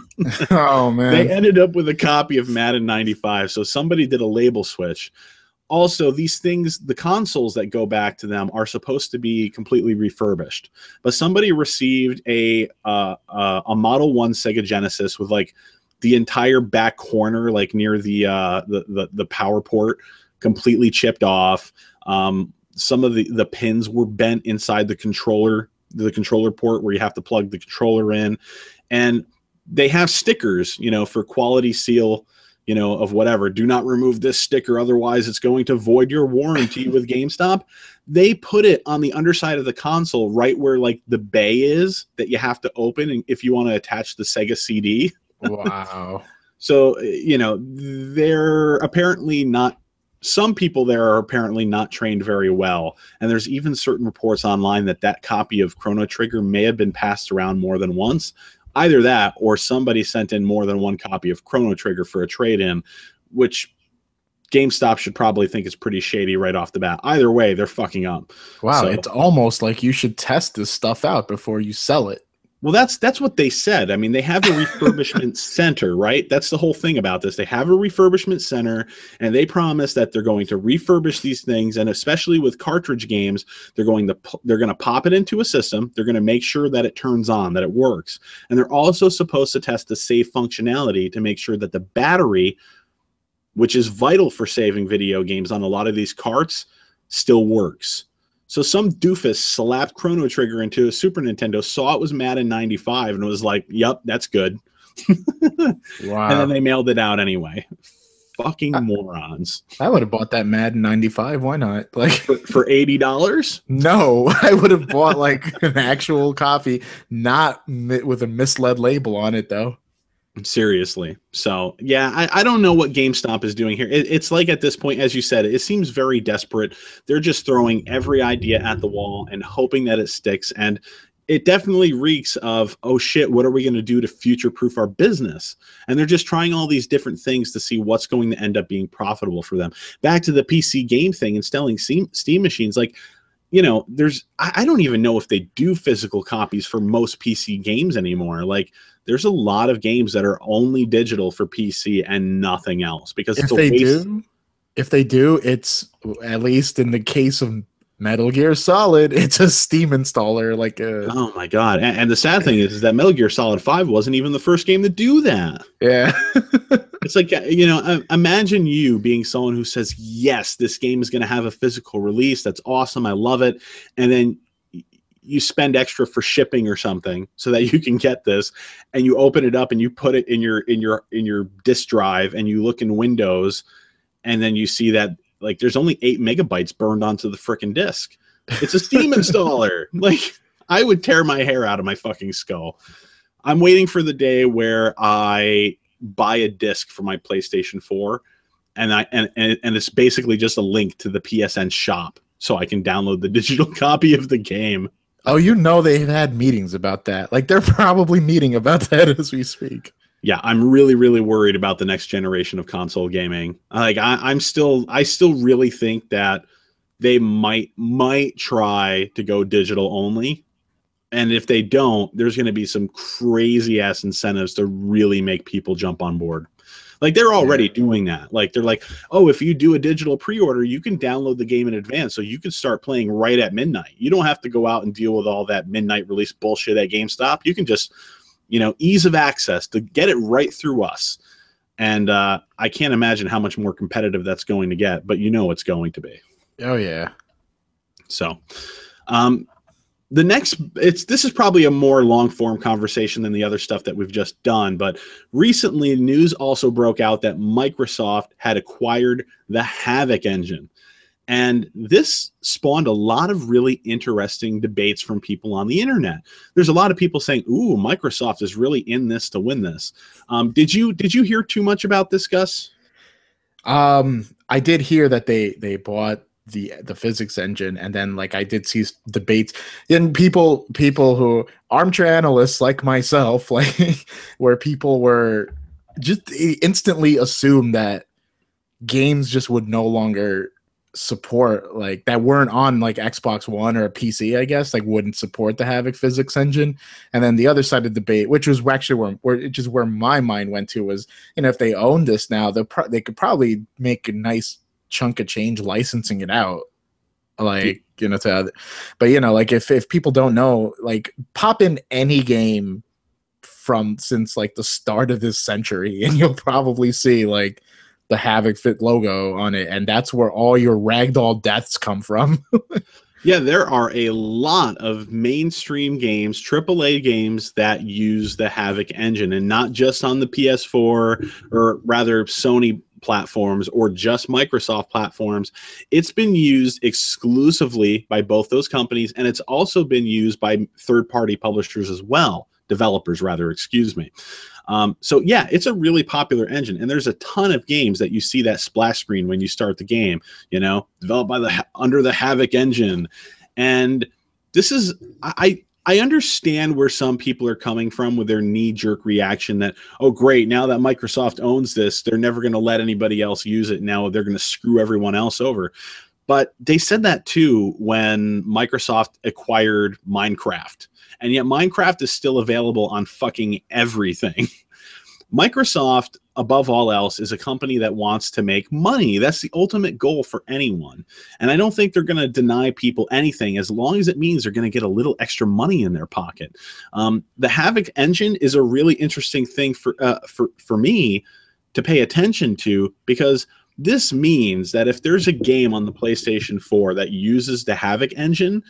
Oh, man. They ended up with a copy of Madden 95, so somebody did a label switch. Also, these things, the consoles that go back to them are supposed to be completely refurbished. But somebody received a Model 1 Sega Genesis with like the entire back corner, like near the power port, completely chipped off. Some of the pins were bent inside the controller port where you have to plug the controller in. And they have stickers, for quality seal, of whatever. Do not remove this sticker, otherwise it's going to void your warranty with GameStop. They put it on the underside of the console, right where like the bay is that you have to open and if you want to attach the Sega CD. Wow. So, they're apparently not, some people there are apparently not trained very well. And there's even certain reports online that copy of Chrono Trigger may have been passed around more than once. Either that or somebody sent in more than one copy of Chrono Trigger for a trade-in, which GameStop should probably think is pretty shady right off the bat. Either way, they're fucking up. Wow, it's almost like you should test this stuff out before you sell it. Well, that's what they said. I mean, they have a refurbishment center, right? That's the whole thing about this. They have a refurbishment center, and they promise that they're going to refurbish these things, and especially with cartridge games, they're going to pop it into a system. They're going to make sure that it turns on, that it works, and they're also supposed to test the save functionality to make sure that the battery, which is vital for saving video games on a lot of these carts, still works. So some doofus slapped Chrono Trigger into a Super Nintendo, saw it was Madden 95, and was like, yep, that's good. Wow. And then they mailed it out anyway. Fucking morons. I would have bought that Madden 95. Why not? Like for $80? No, I would have bought like an actual copy, not with a misled label on it, though. Seriously. So, yeah, I don't know what GameStop is doing here. It's like at this point, as you said, it seems very desperate. They're just throwing every idea at the wall and hoping that it sticks. And it definitely reeks of, oh, shit, what are we going to do to future-proof our business? And they're just trying all these different things to see what's going to end up being profitable for them. Back to the PC game thing and selling Steam machines, like, I don't even know if they do physical copies for most PC games anymore. Like, there's a lot of games that are only digital for PC and nothing else because if they do, it's, at least in the case of Metal Gear Solid, it's a Steam installer. Oh my god! And the sad thing is that Metal Gear Solid 5 wasn't even the first game to do that. Yeah. It's like, imagine you being someone who says, yes, this game is going to have a physical release. That's awesome. I love it. And then you spend extra for shipping or something so that you can get this, and you open it up and you put it in your disk drive and you look in Windows, and then you see that like there's only 8 megabytes burned onto the frickin' disk. It's a Steam installer. Like, I would tear my hair out of my fucking skull. I'm waiting for the day where I buy a disc for my PlayStation 4, and it's basically just a link to the PSN shop so I can download the digital copy of the game. Oh, you know they've had meetings about that. Like, they're probably meeting about that as we speak. Yeah, I'm really, really worried about the next generation of console gaming. Like, I still really think that they might try to go digital only. And if they don't, there's going to be some crazy ass incentives to really make people jump on board. Like, they're already doing that. Like, they're like, oh, if you do a digital pre-order, you can download the game in advance, so you can start playing right at midnight. You don't have to go out and deal with all that midnight release bullshit at GameStop. You can just, ease of access to get it right through us. And I can't imagine how much more competitive that's going to get, but it's going to be. Oh, yeah. So, this is probably a more long-form conversation than the other stuff that we've just done, but recently news also broke out that Microsoft had acquired the Havok engine. And this spawned a lot of really interesting debates from people on the internet. There's a lot of people saying, ooh, Microsoft is really in this to win this. Did you hear too much about this, Gus? I did hear that they bought the physics engine, and then like I did see debates and people who armchair analysts like myself, like where people were just instantly assumed that games just would no longer support, like that weren't on like Xbox One or a PC, I guess, like wouldn't support the Havok physics engine. And then the other side of the debate, which was actually where my mind went to, was, if they own this now, they could probably make a nice chunk of change licensing it out, like but like if people don't know, like pop in any game from since like the start of this century and you'll probably see like the Havok Fit logo on it, and that's where all your ragdoll deaths come from. Yeah, there are a lot of mainstream games, AAA games, that use the Havok engine, and not just on the PS4, or rather Sony platforms or just Microsoft platforms. It's been used exclusively by both those companies, and it's also been used by third-party publishers as well, developers rather, excuse me. So yeah, it's a really popular engine, and there's a ton of games that you see that splash screen when you start the game, developed by under the Havok engine. And this is, I understand where some people are coming from with their knee-jerk reaction that, oh great, now that Microsoft owns this, they're never going to let anybody else use it. Now they're going to screw everyone else over. But they said that too when Microsoft acquired Minecraft. And yet Minecraft is still available on fucking everything. Microsoft, above all else, is a company that wants to make money. That's the ultimate goal for anyone. And I don't think they're going to deny people anything as long as it means they're going to get a little extra money in their pocket. The Havok engine is a really interesting thing for me to pay attention to, because this means that if there's a game on the PlayStation 4 that uses the Havok engine,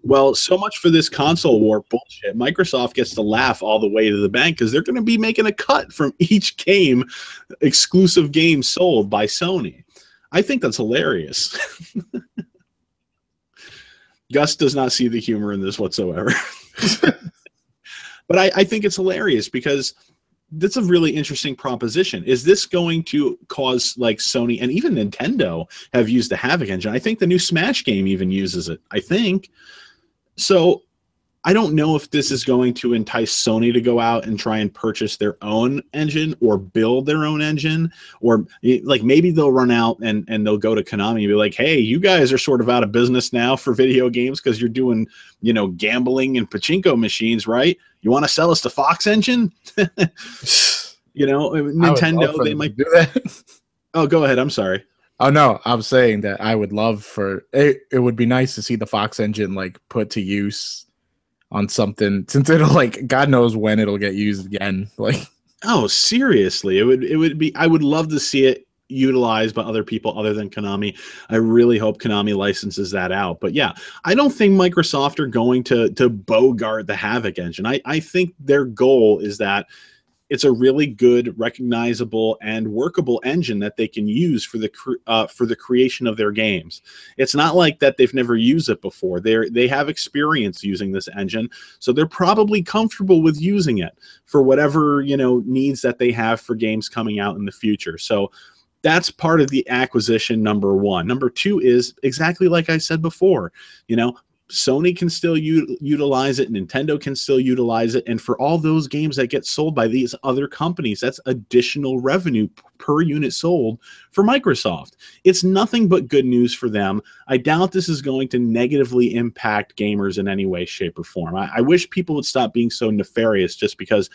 well, so much for this console war bullshit. Microsoft gets to laugh all the way to the bank because they're going to be making a cut from each game, exclusive game sold by Sony. I think that's hilarious. Gus does not see the humor in this whatsoever. But I think it's hilarious because that's a really interesting proposition. Is this going to cause, like, Sony and even Nintendo have used the Havok engine? I think the new Smash game even uses it, I think. So I don't know if this is going to entice Sony to go out and try and purchase their own engine or build their own engine, or like maybe they'll run out and they'll go to Konami and be like, hey, you guys are sort of out of business now for video games because you're doing, gambling and pachinko machines, right? You want to sell us the Fox engine? Nintendo, they might do that. Oh, go ahead. I'm sorry. Oh no, I'm saying that I would love for it. It would be nice to see the Fox engine like put to use on something, since it'll, like, God knows when it'll get used again. Like, oh, seriously, it would be. I would love to see it utilized by other people other than Konami. I really hope Konami licenses that out. But yeah, I don't think Microsoft are going to bogart the Havok engine. I think their goal is that it's a really good, recognizable, and workable engine that they can use for the creation of their games. It's not like that they've never used it before. They have experience using this engine, so they're probably comfortable with using it for whatever needs that they have for games coming out in the future. So that's part of the acquisition, number one. Number two is exactly like I said before. Sony can still utilize it, Nintendo can still utilize it, and for all those games that get sold by these other companies, that's additional revenue per unit sold for Microsoft. It's nothing but good news for them. I doubt this is going to negatively impact gamers in any way, shape, or form. I wish people would stop being so nefarious just because,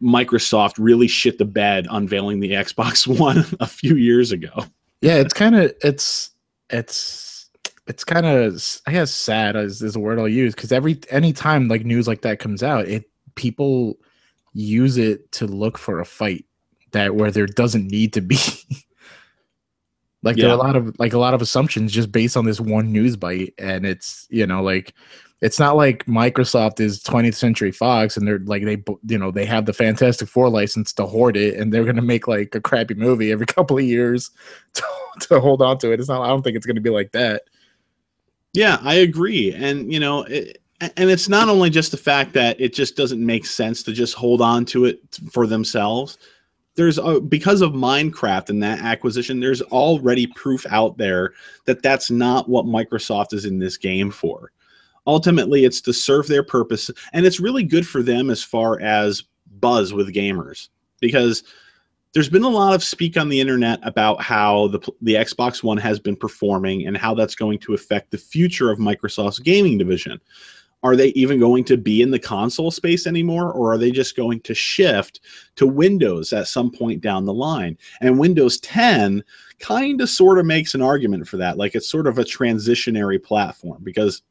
Microsoft really shit the bed unveiling the Xbox One a few years ago. Yeah, it's kind of I guess sad is a word I'll use, because any time like news like that comes out, people use it to look for a fight where there doesn't need to be. There are a lot of assumptions just based on this one news bite, and it's it's not like Microsoft is 20th Century Fox and they're like they have the Fantastic Four license to hoard it, and they're gonna make like a crappy movie every couple of years to hold on to it. It's not. I don't think it's gonna be like that. Yeah, I agree, and and it's not only just the fact that it just doesn't make sense to just hold on to it for themselves. There's because of Minecraft and that acquisition, there's already proof out there that that's not what Microsoft is in this game for. Ultimately, it's to serve their purpose, and it's really good for them as far as buzz with gamers, because there's been a lot of speak on the internet about how the Xbox One has been performing and how that's going to affect the future of Microsoft's gaming division. Are they even going to be in the console space anymore, or are they just going to shift to Windows at some point down the line? And Windows 10 kind of sort of makes an argument for that. Like, it's sort of a transitionary platform, because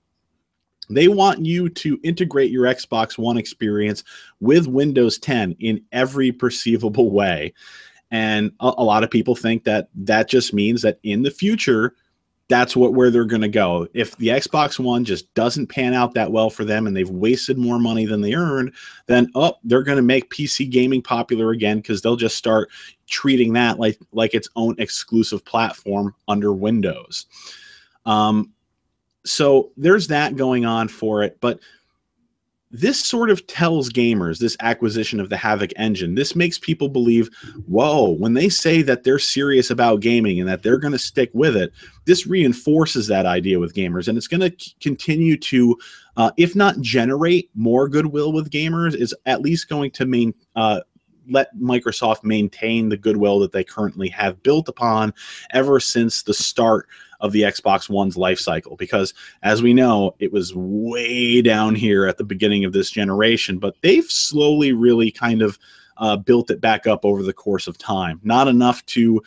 they want you to integrate your Xbox One experience with Windows 10 in every perceivable way. And a lot of people think that just means that in the future, that's where they're going to go. If the Xbox One just doesn't pan out that well for them and they've wasted more money than they earned, then they're going to make PC gaming popular again, because they'll just start treating that like its own exclusive platform under Windows. So there's that going on for it. But this sort of tells gamers, this acquisition of the Havok engine, this makes people believe, whoa, when they say that they're serious about gaming and that they're going to stick with it, this reinforces that idea with gamers. And it's going to continue to, if not generate more goodwill with gamers, is at least going to let Microsoft maintain the goodwill that they currently have built upon ever since the start of the Xbox One's life cycle. Because as we know, it was way down here at the beginning of this generation, but they've slowly really kind of built it back up over the course of time. Not enough to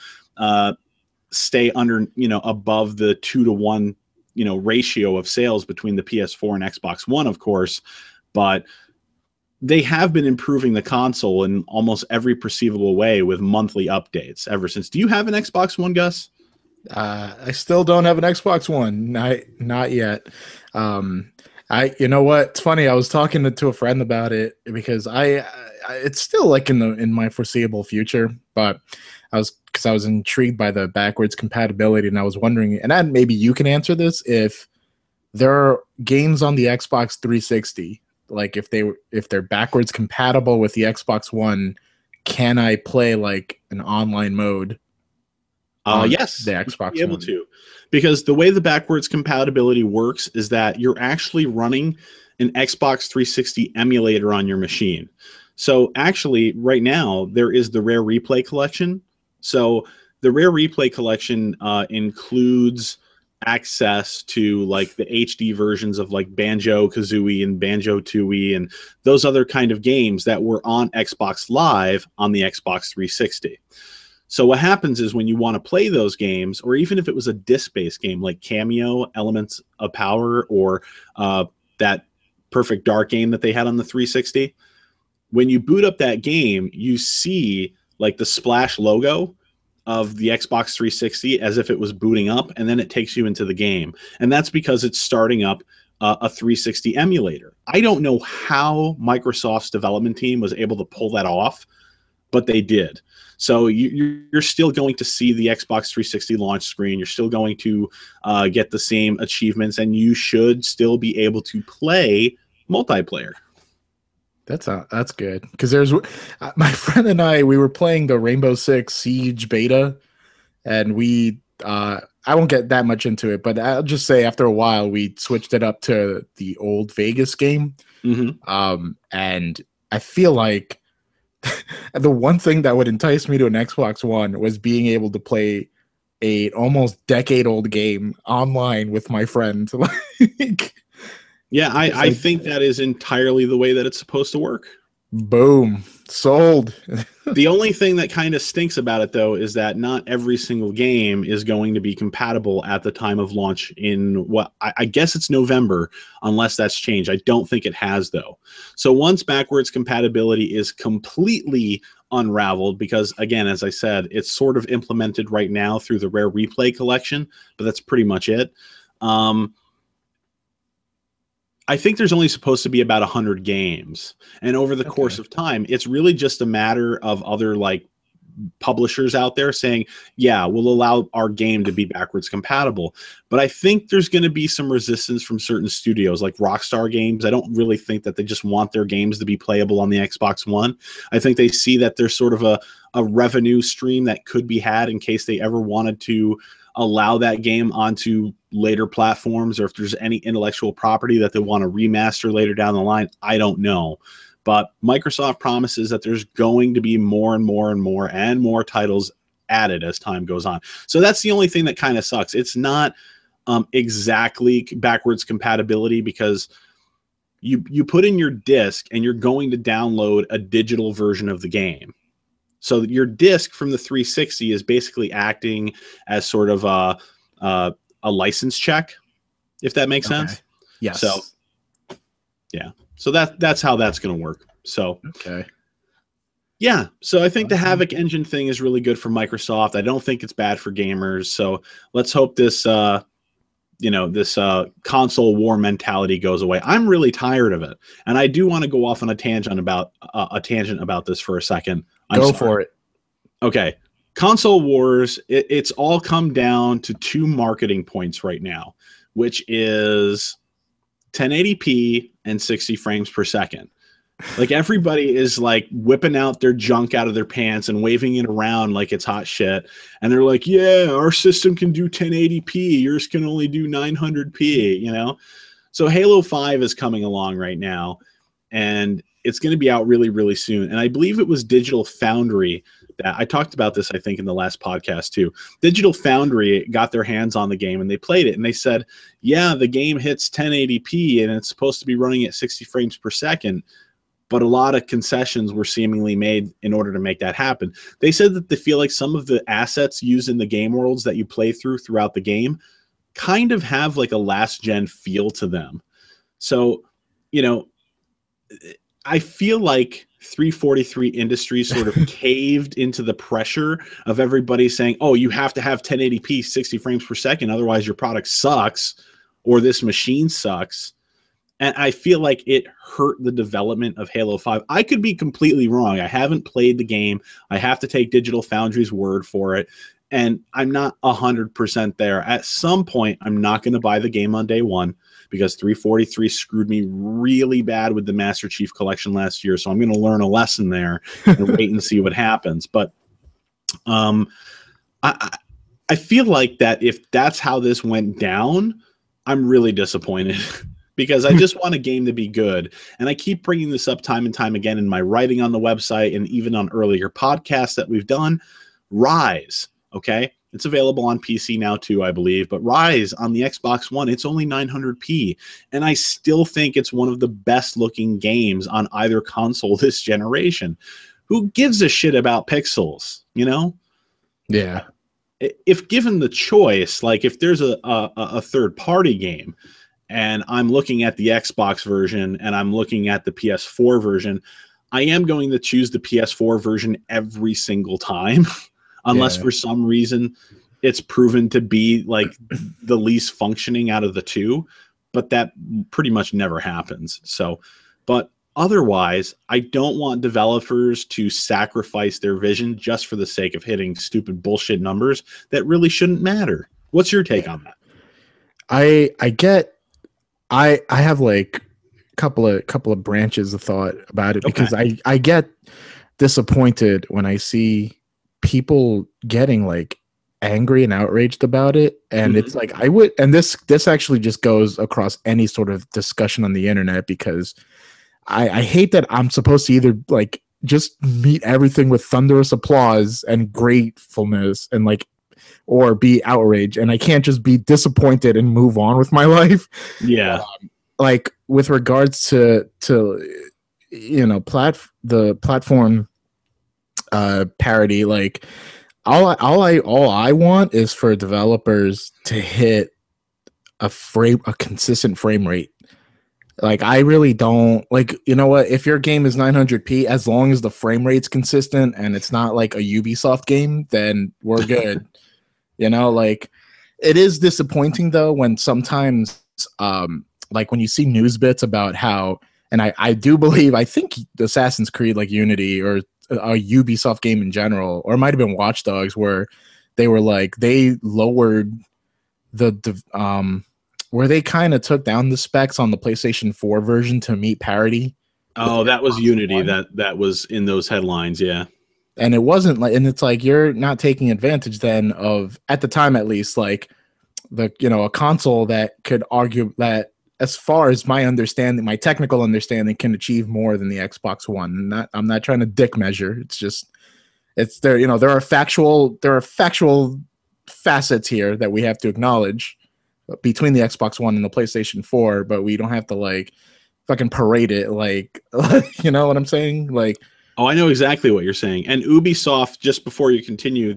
stay under, above the 2-to-1, ratio of sales between the PS4 and Xbox One, of course, but they have been improving the console in almost every perceivable way with monthly updates ever since. Do you have an Xbox One, Gus? I still don't have an Xbox One. Not yet. You know what? It's funny. I was talking to a friend about it, because it's still like in my foreseeable future, but I was intrigued by the backwards compatibility, and I was wondering, and maybe you can answer this, if there are games on the Xbox 360, like if they're backwards compatible with the Xbox One, can I play like an online mode? Yes, the Xbox be able to, because the way the backwards compatibility works is that you're actually running an Xbox 360 emulator on your machine. So actually, right now there is the Rare Replay Collection. So the Rare Replay Collection includes access to like the HD versions of like Banjo-Kazooie and Banjo-Tooie and those other kind of games that were on Xbox Live on the Xbox 360. So what happens is when you want to play those games, or even if it was a disc-based game like Cameo, Elements of Power, or that Perfect Dark game that they had on the 360, when you boot up that game, you see like the splash logo of the Xbox 360 as if it was booting up, and then it takes you into the game. And that's because it's starting up a 360 emulator. I don't know how Microsoft's development team was able to pull that off, but they did. So you're still going to see the Xbox 360 launch screen. You're still going to get the same achievements, and you should still be able to play multiplayer. That's good, because there's my friend and we were playing the Rainbow Six Siege beta, and we I won't get that much into it, but I'll just say after a while we switched it up to the old Vegas game, and I feel like the one thing that would entice me to an Xbox One was being able to play a almost decade-old game online with my friend. Like, yeah, I think that is entirely the way that it's supposed to work. Boom. Sold. The only thing that kind of stinks about it, though, is that not every single game is going to be compatible at the time of launch in what I guess it's November, unless that's changed. I don't think it has, though. So once backwards compatibility is completely unraveled, because, again, as I said, it's sort of implemented right now through the Rare Replay collection, but that's pretty much it. I think there's only supposed to be about 100 games. And over the course of time, it's really just a matter of other like publishers out there saying, yeah, we'll allow our game to be backwards compatible. But I think there's going to be some resistance from certain studios like Rockstar Games. I don't really think that they just want their games to be playable on the Xbox One. I think they see that there's sort of a revenue stream that could be had in case they ever wanted to allow that game onto later platforms, or if there's any intellectual property that they want to remaster later down the line. I don't know. But Microsoft promises that there's going to be more and more and more and more titles added as time goes on. So that's the only thing that kind of sucks. It's not exactly backwards compatibility, because you put in your disc and you're going to download a digital version of the game. So your disc from the 360 is basically acting as sort of a license check, if that makes sense. Yes. So yeah. So that's how that's going to work. So yeah. So I think the Havoc engine thing is really good for Microsoft. I don't think it's bad for gamers. So let's hope this this console war mentality goes away. I'm really tired of it, and I do want to go off on a tangent about this for a second. Go for it. Okay. Console wars, it's all come down to two marketing points right now, which is 1080p and 60 frames per second. Like, everybody is like whipping out their junk out of their pants and waving it around like it's hot shit. And they're like, yeah, our system can do 1080p. Yours can only do 900p, you know? So Halo 5 is coming along right now, and it's going to be out really, really soon. And I believe it was Digital Foundry that I talked about this, I think, in the last podcast too. Digital Foundry got their hands on the game and they played it, and they said, yeah, the game hits 1080p and it's supposed to be running at 60 frames per second. But a lot of concessions were seemingly made in order to make that happen. They said that they feel like some of the assets used in the game worlds that you play throughout the game kind of have like a last gen feel to them. So, I feel like 343 Industries sort of caved into the pressure of everybody saying, oh, you have to have 1080p 60 frames per second, otherwise your product sucks, or this machine sucks. And I feel like it hurt the development of Halo 5. I could be completely wrong. I haven't played the game. I have to take Digital Foundry's word for it. And I'm not 100% there. At some point, I'm not going to buy the game on day one, because 343 screwed me really bad with the Master Chief Collection last year. So I'm going to learn a lesson there and wait and see what happens. But I feel like that if that's how this went down, I'm really disappointed. Because I just want a game to be good. And I keep bringing this up time and time again in my writing on the website and even on earlier podcasts that we've done. Rise, okay? It's available on PC now too, I believe. But Rise on the Xbox One, it's only 900p. And I still think it's one of the best looking games on either console this generation. Who gives a shit about pixels, you know? Yeah. If given the choice, like if there's a third-party game, and I'm looking at the Xbox version and I'm looking at the PS4 version, I am going to choose the PS4 version every single time, unless for some reason it's proven to be like the least functioning out of the two. but that pretty much never happens. So, but otherwise, I don't want developers to sacrifice their vision just for the sake of hitting stupid bullshit numbers that really shouldn't matter. What's your take on that? I have like couple of branches of thought about it, because I get disappointed when I see people getting like angry and outraged about it, and it's like this actually just goes across any sort of discussion on the internet, because I hate that I'm supposed to either like just meet everything with thunderous applause and gratefulness and like, or be outraged, and I can't just be disappointed and move on with my life. Yeah. Like with regards to you know, the platform parity, like all I want is for developers to hit a consistent frame rate. Like, I really don't like, you know what, if your game is 900p, as long as the frame rate's consistent and it's not like a Ubisoft game, then we're good. You know, like, it is disappointing though when sometimes like when you see news bits about how, and I do believe, I think Assassin's Creed, like Unity, or a Ubisoft game in general, or it might have been Watch Dogs, where they were like, they lowered where they kind of took down the specs on the PlayStation 4 version to meet parity. Oh, that was Unity that was in those headlines, yeah. And it wasn't like, and it's like, you're not taking advantage then of, at the time at least, like the, you know, a console that could argue that, as far as my understanding, my technical understanding, can achieve more than the Xbox One. I'm not trying to dick measure. It's just, it's there, you know, there are factual facets here that we have to acknowledge between the Xbox One and the PlayStation 4, but we don't have to like fucking parade it like, you know what I'm saying? Like, oh, I know exactly what you're saying. And Ubisoft, just before you continue,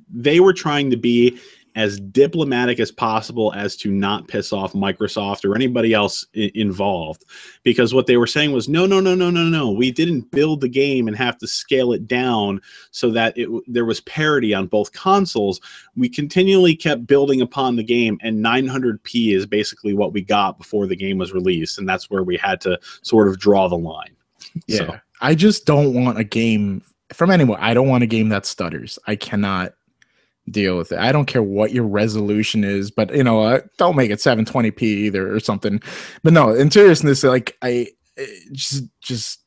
they were trying to be as diplomatic as possible as to not piss off Microsoft or anybody else involved, because what they were saying was, no, we didn't build the game and have to scale it down so that there was parity on both consoles. We continually kept building upon the game, and 900p is basically what we got before the game was released, and that's where we had to sort of draw the line. Yeah. So. I just don't want a game from anyone. I don't want a game that stutters. I cannot deal with it. I don't care what your resolution is, but you know, don't make it 720p either or something. But no, in seriousness, like, just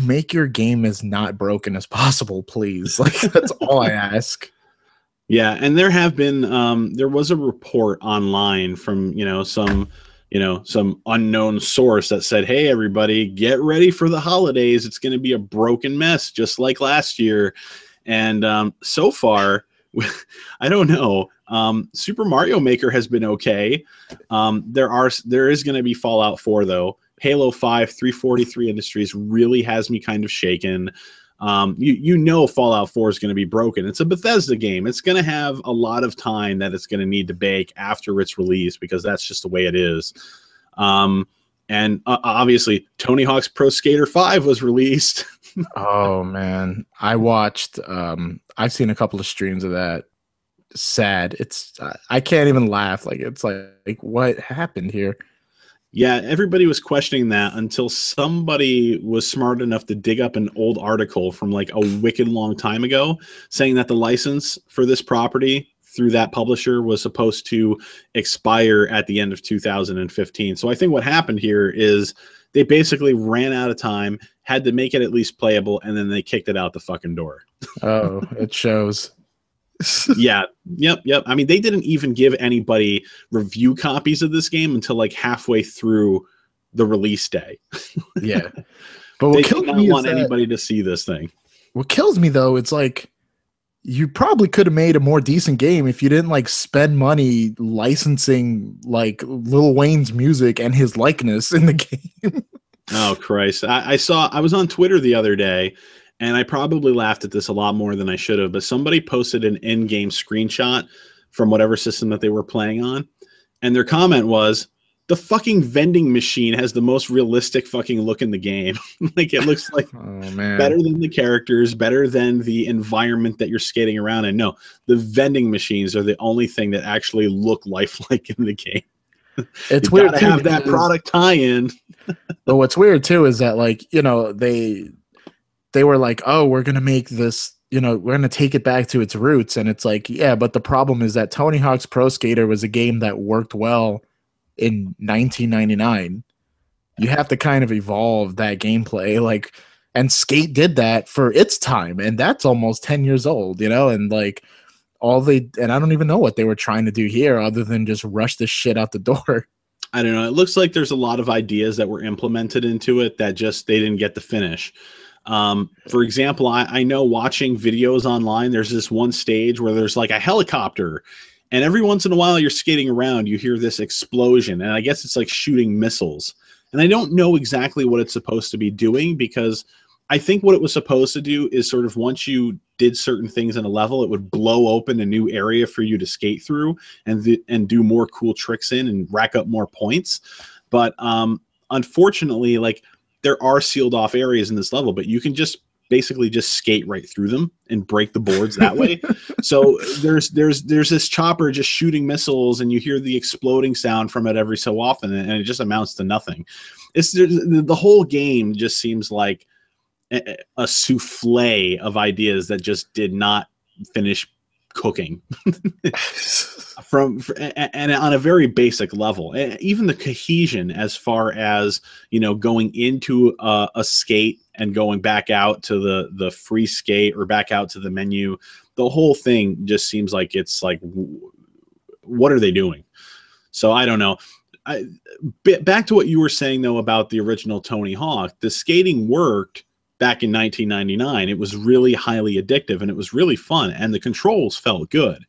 make your game as not broken as possible, please. Like, that's all I ask. Yeah, and there have been there was a report online from some unknown source that said, hey, everybody, get ready for the holidays. It's going to be a broken mess, just like last year. And so far, I don't know. Super Mario Maker has been okay. There is going to be Fallout 4, though. Halo 5, 343 Industries really has me kind of shaken. Fallout 4 is going to be broken. It's a Bethesda game. It's going to have a lot of time that it's going to need to bake after its release, because that's just the way it is. And obviously, Tony Hawk's Pro Skater 5 was released. Oh man, I watched. I've seen a couple of streams of that. Sad. It's I can't even laugh. Like, it's like what happened here? Yeah, everybody was questioning that until somebody was smart enough to dig up an old article from like a wicked long time ago, saying that the license for this property through that publisher was supposed to expire at the end of 2015. So I think what happened here is they basically ran out of time, had to make it at least playable, and then they kicked it out the fucking door. Oh, it shows. Yeah. Yep. I mean, they didn't even give anybody review copies of this game until like halfway through the release day. Yeah. But they did not want anybody to see this thing. What kills me, though, it's like, you probably could have made a more decent game if you didn't like spend money licensing like Lil Wayne's music and his likeness in the game. Oh, Christ. I was on Twitter the other day, and I probably laughed at this a lot more than I should have, but somebody posted an in-game screenshot from whatever system that they were playing on, and their comment was, the fucking vending machine has the most realistic fucking look in the game. Like, it looks like better than the characters, better than the environment that you're skating around in. No, the vending machines are the only thing that actually look lifelike in the game. It's You weird gotta too, have that product tie-in. but what's weird too is that, like, you know, they were like, oh, we're gonna make this, you know, we're gonna take it back to its roots, and it's like, yeah, but the problem is that Tony Hawk's Pro Skater was a game that worked well in 1999. You have to kind of evolve that gameplay, like, and Skate did that for its time, and that's almost 10 years old, you know, and like and I don't even know what they were trying to do here other than just rush this shit out the door. I don't know. It looks like there's a lot of ideas that were implemented into it that just they didn't get to finish. For example, I know watching videos online, there's this one stage where there's like a helicopter, and every once in a while you're skating around, you hear this explosion, and I guess it's like shooting missiles. And I don't know exactly what it's supposed to be doing, because I think what it was supposed to do is sort of once you did certain things in a level, it would blow open a new area for you to skate through and do more cool tricks in and rack up more points. But unfortunately, like, there are sealed off areas in this level, but you can just basically just skate right through them and break the boards that way. So there's this chopper just shooting missiles, and you hear the exploding sound from it every so often, and it just amounts to nothing. The whole game just seems like a souffle of ideas that just did not finish cooking. And on a very basic level, even the cohesion, as far as, you know, going into a skate and going back out to the free skate or back out to the menu, the whole thing just seems like it's like, what are they doing? So I don't know. Back to what you were saying though about the original Tony Hawk, the skating worked back in 1999. It was really highly addictive, and it was really fun, and the controls felt good.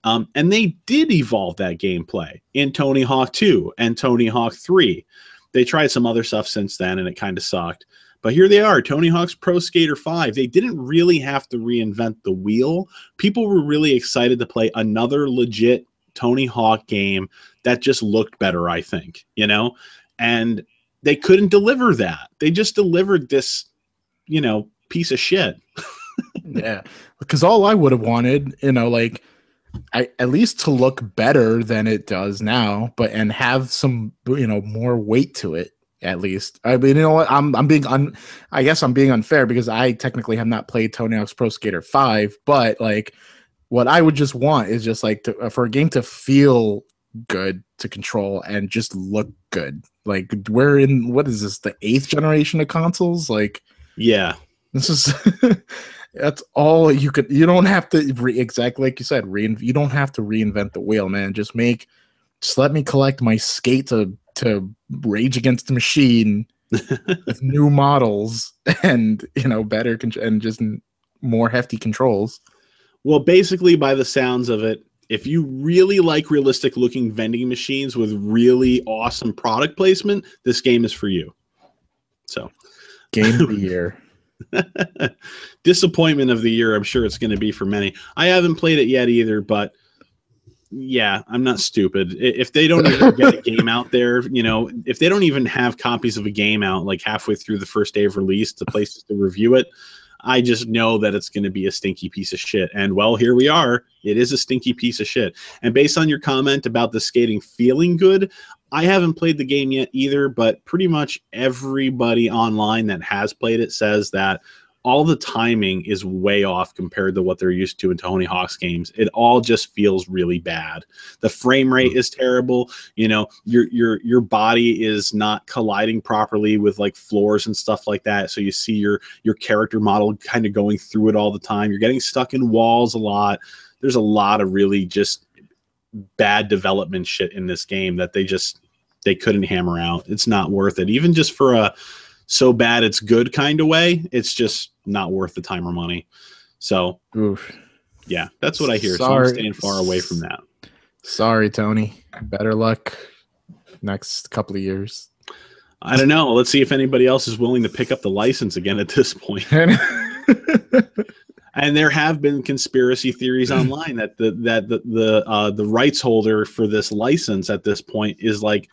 And they did evolve that gameplay in Tony Hawk 2 and Tony Hawk 3. They tried some other stuff since then, and it kind of sucked. But here they are, Tony Hawk's Pro Skater 5. They didn't really have to reinvent the wheel. People were really excited to play another legit Tony Hawk game that just looked better, I think, you know? And they couldn't deliver that. They just delivered this, you know, piece of shit. Yeah, because all I would have wanted, you know, like, at least to look better than it does now, but and have some, you know, more weight to it. At least, I mean, you know what, I guess I'm being unfair because I technically have not played Tony Hawk's Pro Skater 5, but like, what I would just want is just like for a game to feel good to control and just look good. Like, we're in, what is this, the 8th generation of consoles? Like, yeah, this is that's all you could. You don't have to exactly like you said. You don't have to reinvent the wheel, man. Just let me collect my skate to Rage Against the Machine with new models and, you know, better and just more hefty controls. Well, basically, by the sounds of it, if you really like realistic looking vending machines with really awesome product placement, this game is for you. So, game of the year. Disappointment of the year, I'm sure it's going to be for many. I haven't played it yet either, but yeah, I'm not stupid. If they don't even get a game out there, you know, if they don't even have copies of a game out like halfway through the first day of release to places to review it, I just know that it's going to be a stinky piece of shit. And well, here we are. It is a stinky piece of shit. And based on your comment about the skating feeling good, I haven't played the game yet either, but pretty much everybody online that has played it says that all the timing is way off compared to what they're used to in Tony Hawk's games. It all just feels really bad. The frame rate is terrible. You know, your body is not colliding properly with like floors and stuff like that. So you see your character model kind of going through it all the time. You're getting stuck in walls a lot. There's a lot of really just bad development shit in this game that they couldn't hammer out. It's not worth it. Even just for a so bad it's good kind of way, it's just not worth the time or money. So, oof. Yeah, that's what I hear. So I'm staying far away from that. Sorry, Tony. Better luck next couple of years. I don't know. Let's see if anybody else is willing to pick up the license again at this point. And there have been conspiracy theories online that the rights holder for this license at this point is like,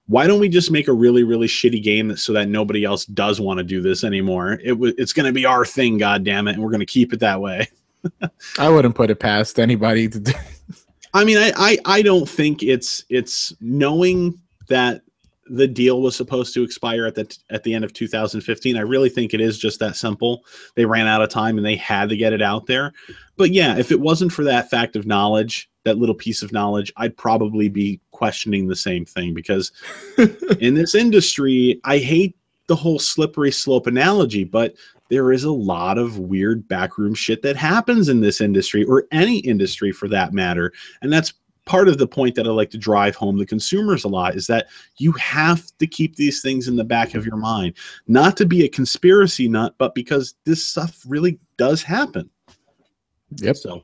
why don't we just make a really, really shitty game so that nobody else does want to do this anymore? It's going to be our thing, goddammit, and we're going to keep it that way. I wouldn't put it past anybody to do. I mean, I don't think it's knowing that the deal was supposed to expire at the end of 2015. I really think it is just that simple. They ran out of time and they had to get it out there. But yeah, if it wasn't for that fact of knowledge, that little piece of knowledge, I'd probably be questioning the same thing, because in this industry, I hate the whole slippery slope analogy, but there is a lot of weird backroom shit that happens in this industry, or any industry for that matter. And that's part of the point that I like to drive home to consumers a lot, is that you have to keep these things in the back of your mind, not to be a conspiracy nut, but because this stuff really does happen. Yep. So,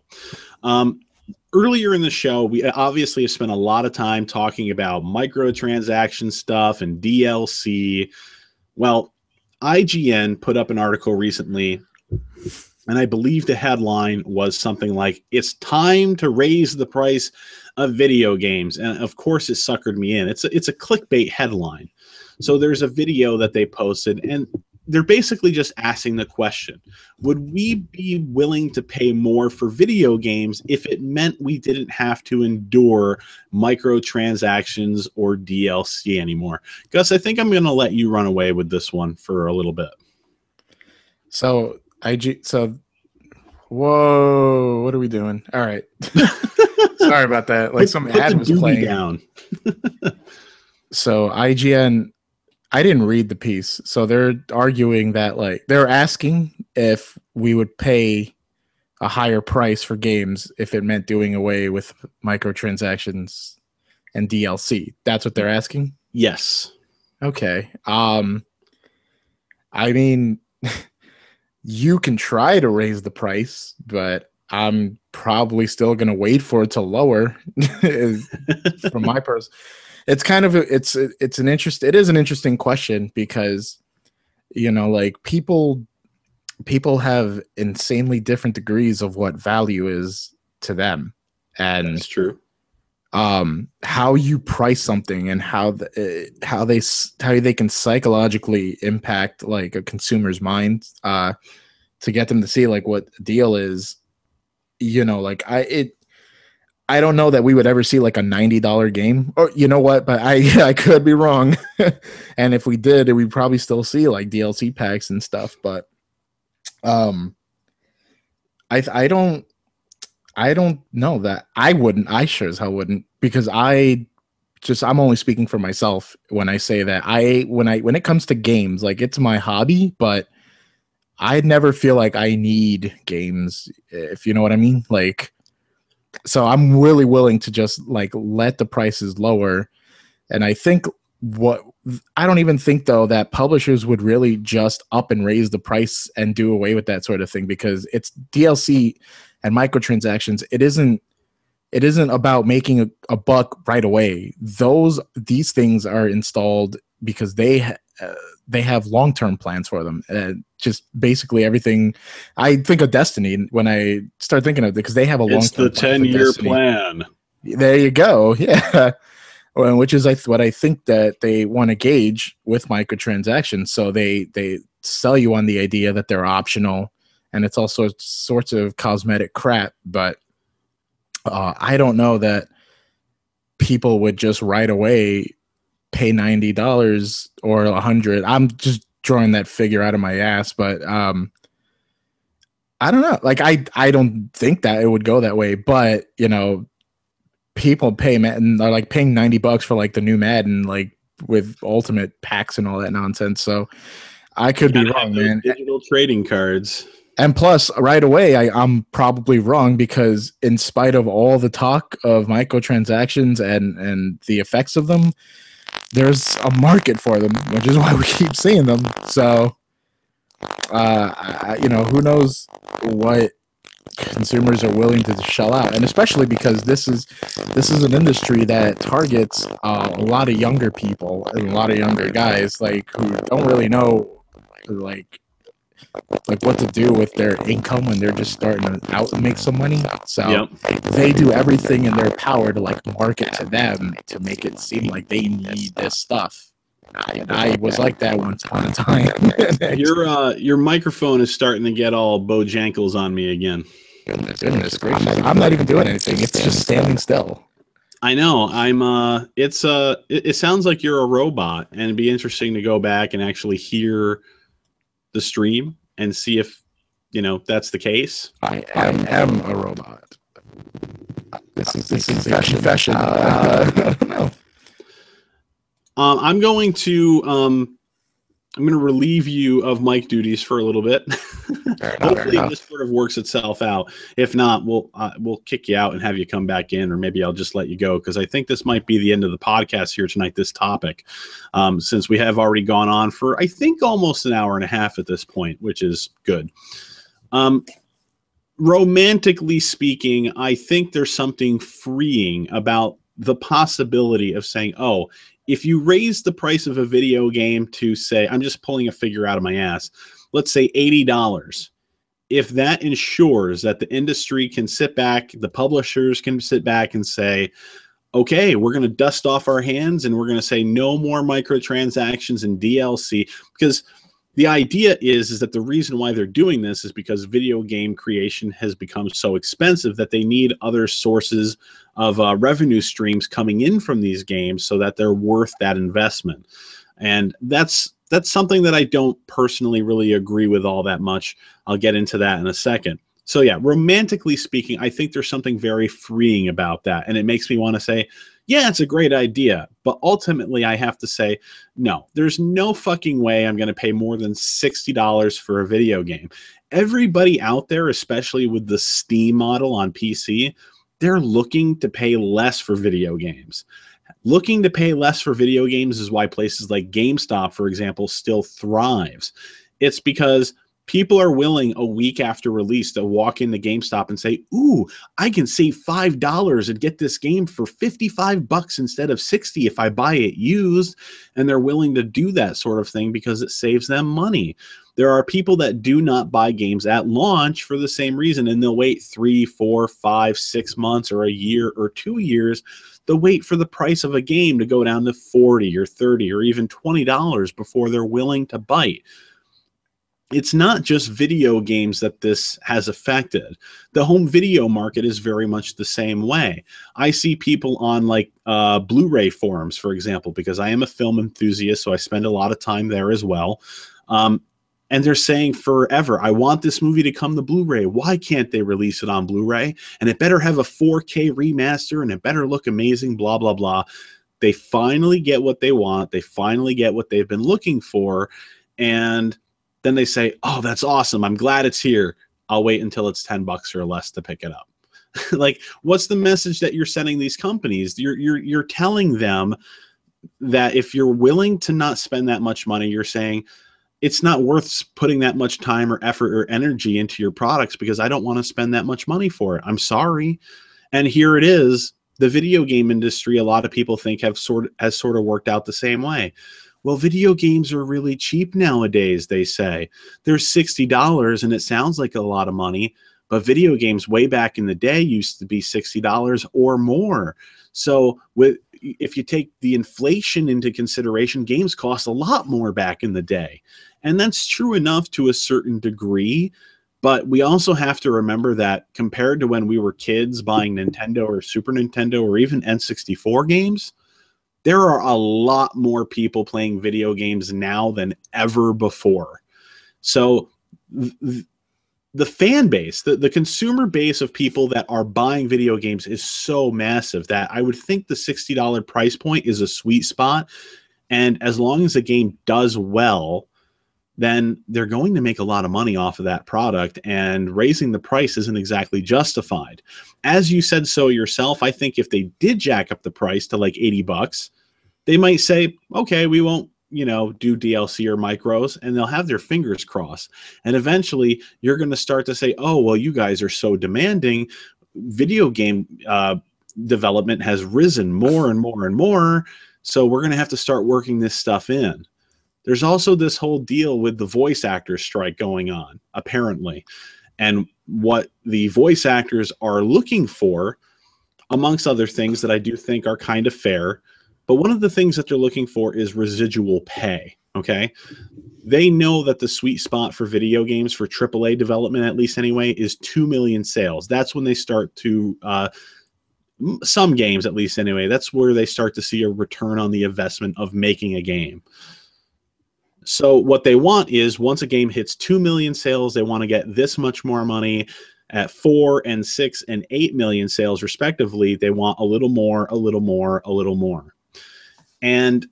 earlier in the show, we obviously have spent a lot of time talking about microtransaction stuff and DLC. Well, IGN put up an article recently, and I believe the headline was something like, "It's time to raise the price of video games." And of course, it suckered me in. It's a clickbait headline. So there's a video that they posted, and they're basically just asking the question, would we be willing to pay more for video games if it meant we didn't have to endure microtransactions or DLC anymore? Gus, I think I'm going to let you run away with this one for a little bit. So whoa, what are we doing? All right. Sorry about that. Like some ad was playing. Down. So IGN, I didn't read the piece. So they're arguing that, like, they're asking if we would pay a higher price for games if it meant doing away with microtransactions and DLC. That's what they're asking? Yes. Okay. I mean, you can try to raise the price, but I'm probably still going to wait for it to lower. From my person, it's kind of it is an interesting question, because, you know, like, people have insanely different degrees of what value is to them, and that's true. How you price something and how they can psychologically impact, like, a consumer's mind, to get them to see, like, what the deal is. You know, like, I don't know that we would ever see, like, a $90 game, or, you know what, but I could be wrong. And if we did, we'd probably still see, like, DLC packs and stuff. But I don't know that I wouldn't. I sure as hell wouldn't, because I'm only speaking for myself when I say that when it comes to games, like, it's my hobby, but I never feel like I need games, if you know what I mean. Like, so I'm really willing to just, like, let the prices lower. And I don't even think, though, that publishers would really just up and raise the price and do away with that sort of thing, because it's DLC and microtransactions. It isn't about making a buck right away. These things are installed because they have long-term plans for them. Just basically everything. I think of Destiny when I start thinking of it, because they have a long-term. It's the 10-year plan. There you go. Yeah. Which is what I think that they want to gauge with microtransactions. So they sell you on the idea that they're optional, and it's all sorts of cosmetic crap. But I don't know that people would just right away pay $90 or $100. I'm just drawing that figure out of my ass, but I don't know. Like, I don't think that it would go that way. But, you know, people pay and are, like, paying $90 for, like, the new Madden, like, with ultimate packs and all that nonsense. So I could be wrong, man. Digital trading cards. And plus, right away, I'm probably wrong, because in spite of all the talk of microtransactions and the effects of them, there's a market for them, which is why we keep seeing them. So, you know, who knows what consumers are willing to shell out, and especially because this is an industry that targets a lot of younger people and a lot of younger guys, like, who don't really know, like what to do with their income when they're just starting out and make some money. So they do everything in their power to, like, market to them to make it seem like they need this stuff. I was like that once upon a time. Your microphone is starting to get all Bojankles on me again. Goodness gracious. I'm not even doing anything. It's just standing still. I know. It sounds like you're a robot, and it'd be interesting to go back and actually hear the stream and see if, that's the case. I am a robot. This is a confession. I don't know. I'm going to relieve you of mic duties for a little bit. Hopefully this sort of works itself out. If not, we'll kick you out and have you come back in, or maybe I'll just let you go, because I think this might be the end of the podcast here tonight, this topic, since we have already gone on for, I think, almost an hour and a half at this point, which is good. Romantically speaking, I think there's something freeing about the possibility of saying, oh, if you raise the price of a video game to, say, I'm just pulling a figure out of my ass, let's say $80, if that ensures that the industry can sit back, the publishers can sit back and say, okay, we're going to dust off our hands and we're going to say no more microtransactions and DLC, because the idea is that the reason why they're doing this is because video game creation has become so expensive that they need other sources of revenue streams coming in from these games so that they're worth that investment. And that's something that I don't personally really agree with all that much. I'll get into that in a second. So yeah, romantically speaking, I think there's something very freeing about that. And it makes me want to say, yeah, it's a great idea. But ultimately, I have to say, no, there's no fucking way I'm going to pay more than $60 for a video game. Everybody out there, especially with the Steam model on PC, they're looking to pay less for video games. Looking to pay less for video games is why places like GameStop, for example, still thrives. It's because people are willing a week after release to walk into GameStop and say, ooh, I can save $5 and get this game for $55 instead of $60 if I buy it used. And they're willing to do that sort of thing because it saves them money. There are people that do not buy games at launch for the same reason, and they'll wait 3, 4, 5, 6 months or a year or 2 years. They'll wait for the price of a game to go down to $40 or $30 or even $20 before they're willing to bite. It's not just video games that this has affected. The home video market is very much the same way. I see people on like Blu-ray forums, for example, because I am a film enthusiast, so I spend a lot of time there as well. And they're saying forever, I want this movie to come to Blu-ray. Why can't they release it on Blu-ray? And it better have a 4K remaster, and it better look amazing, blah, blah, blah. They finally get what they want. They finally get what they've been looking for. And then they say, oh, that's awesome. I'm glad it's here. I'll wait until it's $10 or less to pick it up. Like, what's the message that you're sending these companies? You're telling them that if you're willing to not spend that much money, you're saying it's not worth putting that much time or effort or energy into your products because I don't want to spend that much money for it. I'm sorry. And here it is. The video game industry, a lot of people think has sort of worked out the same way. Well, video games are really cheap nowadays, they say. They're $60, and it sounds like a lot of money, but video games way back in the day used to be $60 or more. So if you take the inflation into consideration, games cost a lot more back in the day. And that's true enough to a certain degree, but we also have to remember that compared to when we were kids buying Nintendo or Super Nintendo or even N64 games, there are a lot more people playing video games now than ever before. So the fan base, the consumer base of people that are buying video games is so massive that I would think the $60 price point is a sweet spot. And as long as the game does well, then they're going to make a lot of money off of that product, and raising the price isn't exactly justified. As you said so yourself, I think if they did jack up the price to like $80, they might say, okay, we won't, do DLC or micros, and they'll have their fingers crossed. And eventually you're going to start to say, oh, well, you guys are so demanding. Video game development has risen more and more and more. So we're going to have to start working this stuff in. There's also this whole deal with the voice actor strike going on, apparently. And what the voice actors are looking for, amongst other things that I do think are kind of fair, but one of the things that they're looking for is residual pay, okay? They know that the sweet spot for video games, for AAA development, at least anyway, is 2 million sales. That's when they start to, some games at least anyway, that's where they start to see a return on the investment of making a game. So what they want is, once a game hits 2 million sales, they want to get this much more money. At 4 and 6 and 8 million sales respectively, they want a little more, a little more, a little more. And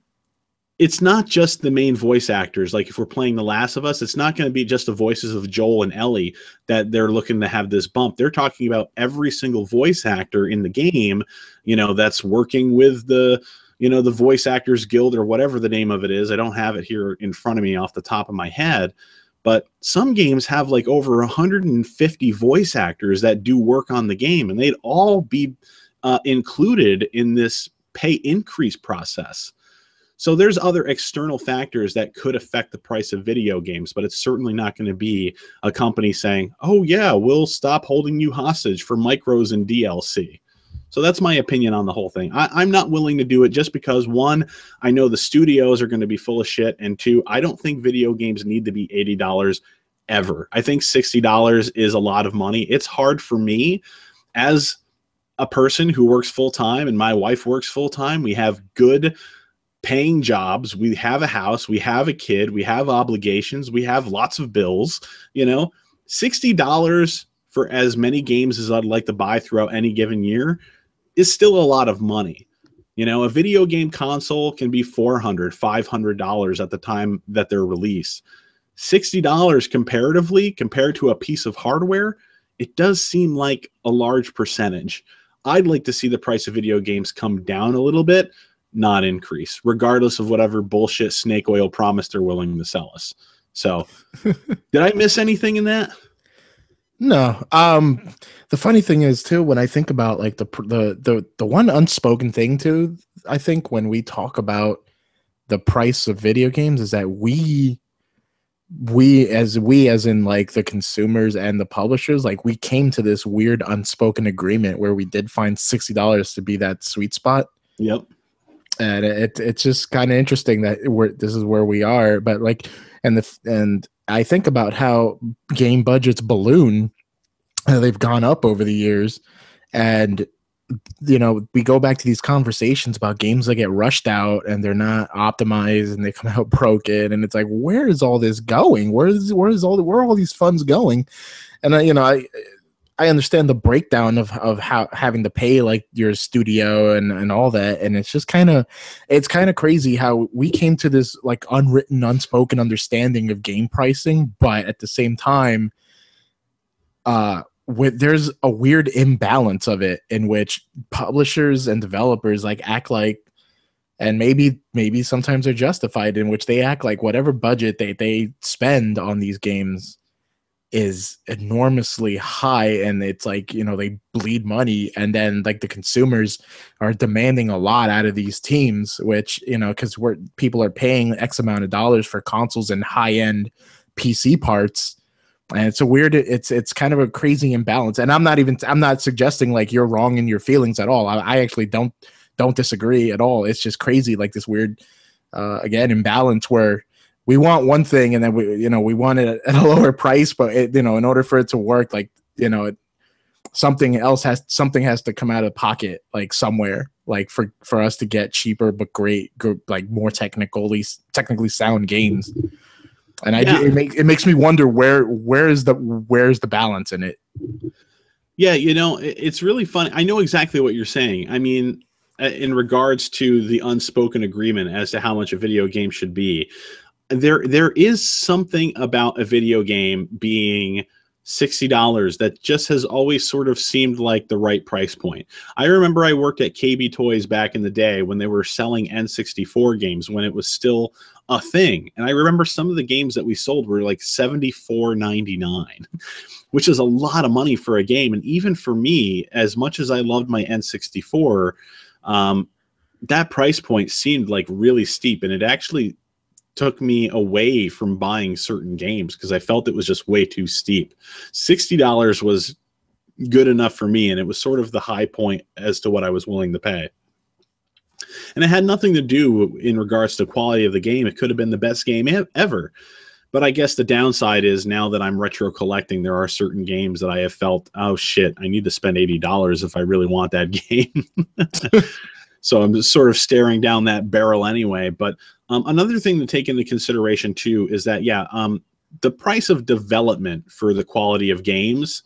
it's not just the main voice actors. Like if we're playing The Last of Us, it's not going to be just the voices of Joel and Ellie that they're looking to have this bump. They're talking about every single voice actor in the game, you know, that's working with the, you know, the Voice Actors Guild or whatever the name of it is. I don't have it here in front of me off the top of my head, but some games have like over 150 voice actors that do work on the game, and they'd all be included in this pay increase process. So there's other external factors that could affect the price of video games, but it's certainly not going to be a company saying, oh yeah, we'll stop holding you hostage for micros and DLC. So that's my opinion on the whole thing. I'm not willing to do it just because, one, I know the studios are going to be full of shit, and two, I don't think video games need to be $80 ever. I think $60 is a lot of money. It's hard for me as a person who works full-time, and my wife works full-time. We have good paying jobs. We have a house. We have a kid. We have obligations. We have lots of bills. You know, $60 for as many games as I'd like to buy throughout any given year is still a lot of money. You know, a video game console can be $400, $500 at the time that they're released. $60 comparatively, compared to a piece of hardware, it does seem like a large percentage. I'd like to see the price of video games come down a little bit, not increase, regardless of whatever bullshit snake oil promise they're willing to sell us. So, did I miss anything in that? No. The funny thing is too, when I think about like the one unspoken thing too, I think when we talk about the price of video games is that we as in like the consumers and the publishers, like we came to this weird unspoken agreement where we did find $60 to be that sweet spot. Yep. And it's just kind of interesting that this is where we are. But like, and I think about how game budgets balloon. They've gone up over the years, and you know, we go back to these conversations about games that get rushed out and they're not optimized and they come out broken, and it's like, where is all this going? Where are all these funds going? And you know, I understand the breakdown of how having to pay like your studio and all that, and it's just kind of crazy how we came to this like unwritten, unspoken understanding of game pricing, but at the same time, there's a weird imbalance of it in which publishers and developers like act like, and maybe sometimes they're justified, in which they act like whatever budget they spend on these games is enormously high, and it's like, you know, they bleed money, and then like the consumers are demanding a lot out of these teams, which, you know, because people are paying X amount of dollars for consoles and high-end PC parts. And it's a weird, it's kind of a crazy imbalance. And I'm not suggesting like you're wrong in your feelings at all. I actually don't disagree at all. It's just crazy, like this weird, again, imbalance where we want one thing and then we want it at a lower price, but in order for it to work, like, you know, something has to come out of pocket, like somewhere, like for us to get cheaper but great, like more technically sound games. And it makes me wonder where's the balance in it. Yeah, you know, it's really funny. I know exactly what you're saying. I mean, in regards to the unspoken agreement as to how much a video game should be, there is something about a video game being $60 that just has always sort of seemed like the right price point. I remember I worked at KB Toys back in the day when they were selling N64 games, when it was still a thing. And I remember some of the games that we sold were like $74.99, which is a lot of money for a game. And even for me, as much as I loved my N64, that price point seemed like really steep, and it actually took me away from buying certain games because I felt it was just way too steep. $60 was good enough for me, and it was sort of the high point as to what I was willing to pay. And it had nothing to do in regards to quality of the game. It could have been the best game ever. But I guess the downside is now that I'm retro collecting, there are certain games that I have felt, oh shit, I need to spend $80 if I really want that game. So I'm just sort of staring down that barrel anyway. But another thing to take into consideration too is that, the price of development for the quality of games,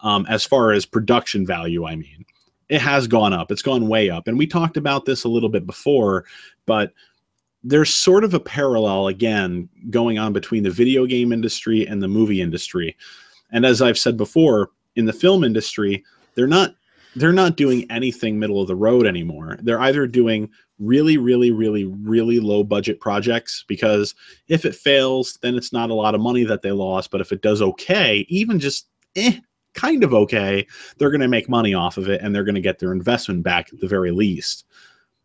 as far as production value, I mean, it has gone up. It's gone way up. And we talked about this a little bit before, but there's sort of a parallel again going on between the video game industry and the movie industry. And as I've said before, in the film industry, they're not doing anything middle of the road anymore. They're either doing really, really, really, really low budget projects, because if it fails, then it's not a lot of money that they lost. But if it does okay, even just kind of okay, they're going to make money off of it, and they're going to get their investment back at the very least.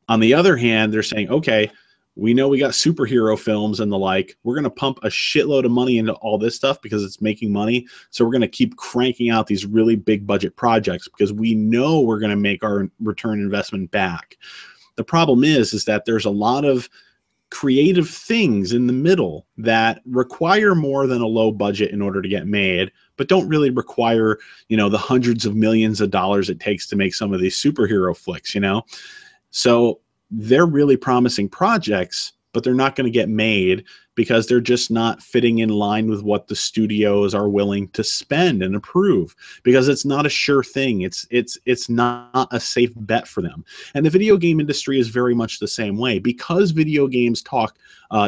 On the other hand, they're saying, okay, we know we got superhero films and the like. We're going to pump a shitload of money into all this stuff because it's making money. So we're going to keep cranking out these really big budget projects because we know we're going to make our return investment back. The problem is that there's a lot of creative things in the middle that require more than a low budget in order to get made, but don't really require, the hundreds of millions of dollars it takes to make some of these superhero flicks, So they're really promising projects, but they're not going to get made because they're just not fitting in line with what the studios are willing to spend and approve, because it's not a sure thing. It's not a safe bet for them. And the video game industry is very much the same way, because video games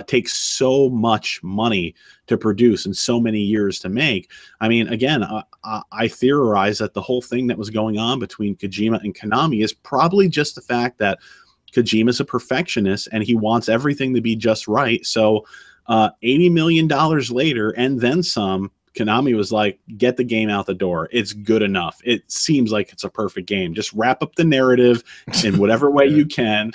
take so much money to produce and so many years to make. I mean, again, I theorize that the whole thing that was going on between Kojima and Konami is probably just the fact that Kojima's a perfectionist and he wants everything to be just right. So $80 million later and then some, Konami was like, get the game out the door. It's good enough. It seems like it's a perfect game. Just wrap up the narrative in whatever way you can,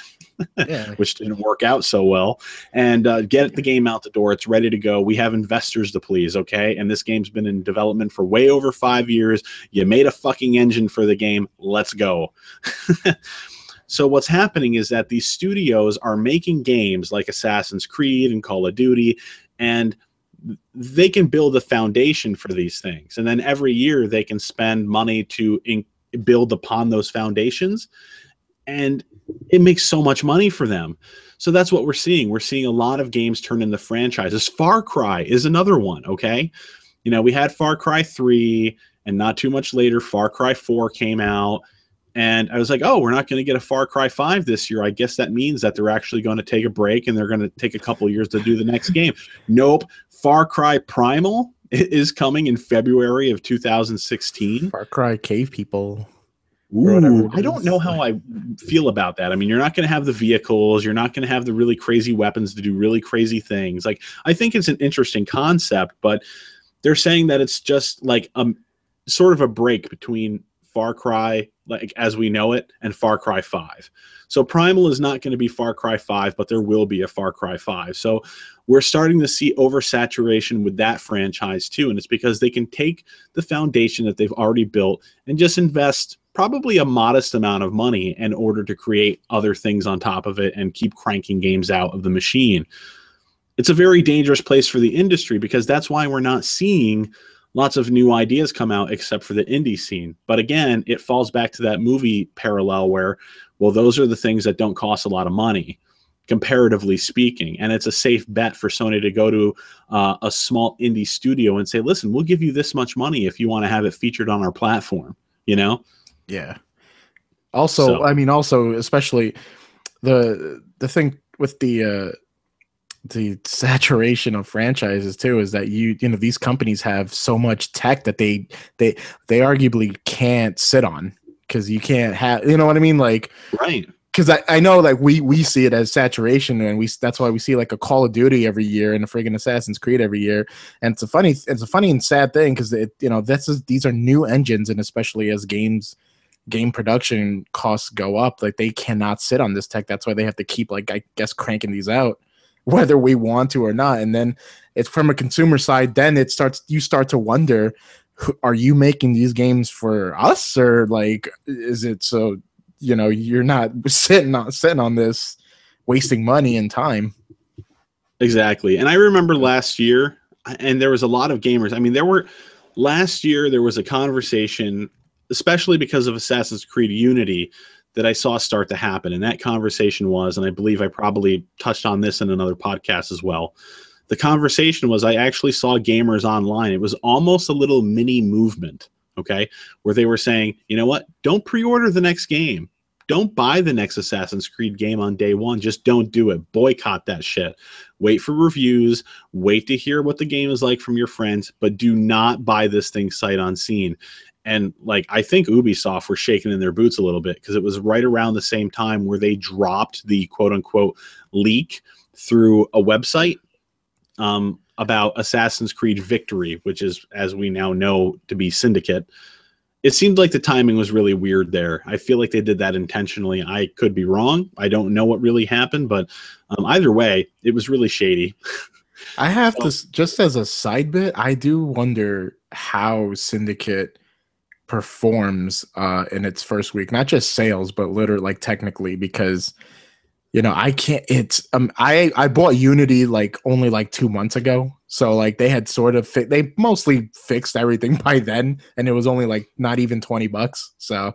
which didn't work out so well, and get the game out the door. It's ready to go. We have investors to please, okay? And this game's been in development for way over 5 years. You made a fucking engine for the game. Let's go. So what's happening is that these studios are making games like Assassin's Creed and Call of Duty, and they can build a foundation for these things. And then every year they can spend money to build upon those foundations, and it makes so much money for them. So that's what we're seeing. We're seeing a lot of games turn into franchises. Far Cry is another one, okay? We had Far Cry 3, and not too much later, Far Cry 4 came out. And I was like, oh, we're not going to get a Far Cry 5 this year. I guess that means that they're actually going to take a break and they're going to take a couple of years to do the next game. Nope. Far Cry Primal is coming in February of 2016. Far Cry Cave People. Ooh, I don't know how I feel about that. I mean, you're not going to have the vehicles. You're not going to have the really crazy weapons to do really crazy things. Like, I think it's an interesting concept, but they're saying that it's just like sort of a break between Far Cry, like as we know it, and Far Cry 5. So Primal is not going to be Far Cry 5, but there will be a Far Cry 5. So we're starting to see oversaturation with that franchise too, and it's because they can take the foundation that they've already built and just invest probably a modest amount of money in order to create other things on top of it and keep cranking games out of the machine. It's a very dangerous place for the industry, because that's why we're not seeing lots of new ideas come out except for the indie scene. But again, it falls back to that movie parallel where, well, those are the things that don't cost a lot of money, comparatively speaking. And it's a safe bet for Sony to go to a small indie studio and say, listen, we'll give you this much money if you want to have it featured on our platform, Yeah. Also, I mean, especially the thing with the saturation of franchises too is that these companies have so much tech that they arguably can't sit on, because you can't have, what I mean, like, right? Because I know, like, we see it as saturation, and that's why we see like a Call of Duty every year and a friggin' Assassin's Creed every year. And it's a funny and sad thing, because these are new engines, and especially as game production costs go up, like, they cannot sit on this tech. That's why they have to keep, like, I guess, cranking these out, whether we want to or not. And then it's from a consumer side, then you start to wonder, are you making these games for us, or like, is it so you're not sitting on this wasting money and time. Exactly. And I remember last year, and there was a lot of gamers. I mean, last year there was a conversation, especially because of Assassin's Creed Unity, that I saw start to happen. And that conversation was, and I believe I probably touched on this in another podcast as well. The conversation was, I actually saw gamers online. It was almost a little mini movement, okay, where they were saying, you know what? Don't pre-order the next game. Don't buy the next Assassin's Creed game on day one. Just don't do it. Boycott that shit. Wait for reviews. Wait to hear what the game is like from your friends, but do not buy this thing sight unseen. And like, I think Ubisoft were shaking in their boots a little bit because it was right around the same time where they dropped the quote unquote leak through a website about Assassin's Creed Victory, which is, as we now know, to be Syndicate. It seemed like the timing was really weird there. I feel like they did that intentionally. I could be wrong. I don't know what really happened, but either way, it was really shady. I have to, just as a side bit, I do wonder how Syndicate performs in its first week, not just sales, but literally, like, technically, because I can't. It's I bought Unity like only like 2 months ago, so like they had sort of they mostly fixed everything by then, and it was only like not even $20. So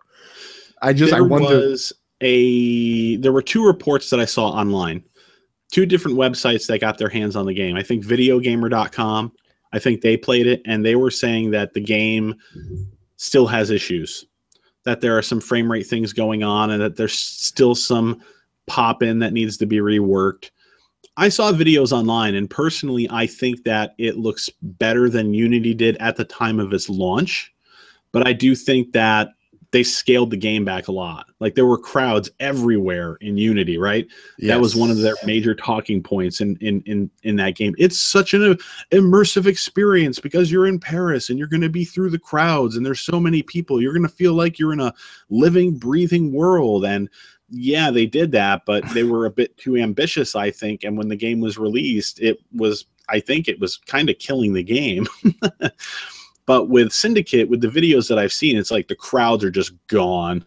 I wonder. There were 2 reports that I saw online, 2 different websites that got their hands on the game. I think videogamer.com, I think they played it, and they were saying that the game still has issues, that there are some frame rate things going on, and that there's still some pop-in that needs to be reworked. I saw videos online, and personally, I think that it looks better than Unity did at the time of its launch, but I do think that they scaled the game back a lot. Like, there were crowds everywhere in Unity, right? Yes. That was one of their major talking points in that game. It's such an immersive experience because you're in Paris and you're going to be through the crowds and there's so many people. You're going to feel like you're in a living, breathing world. And yeah, they did that, but they were a bit too ambitious, I think. And when the game was released, I think it was kind of killing the game. But with Syndicate, with the videos that I've seen, it's like the crowds are just gone.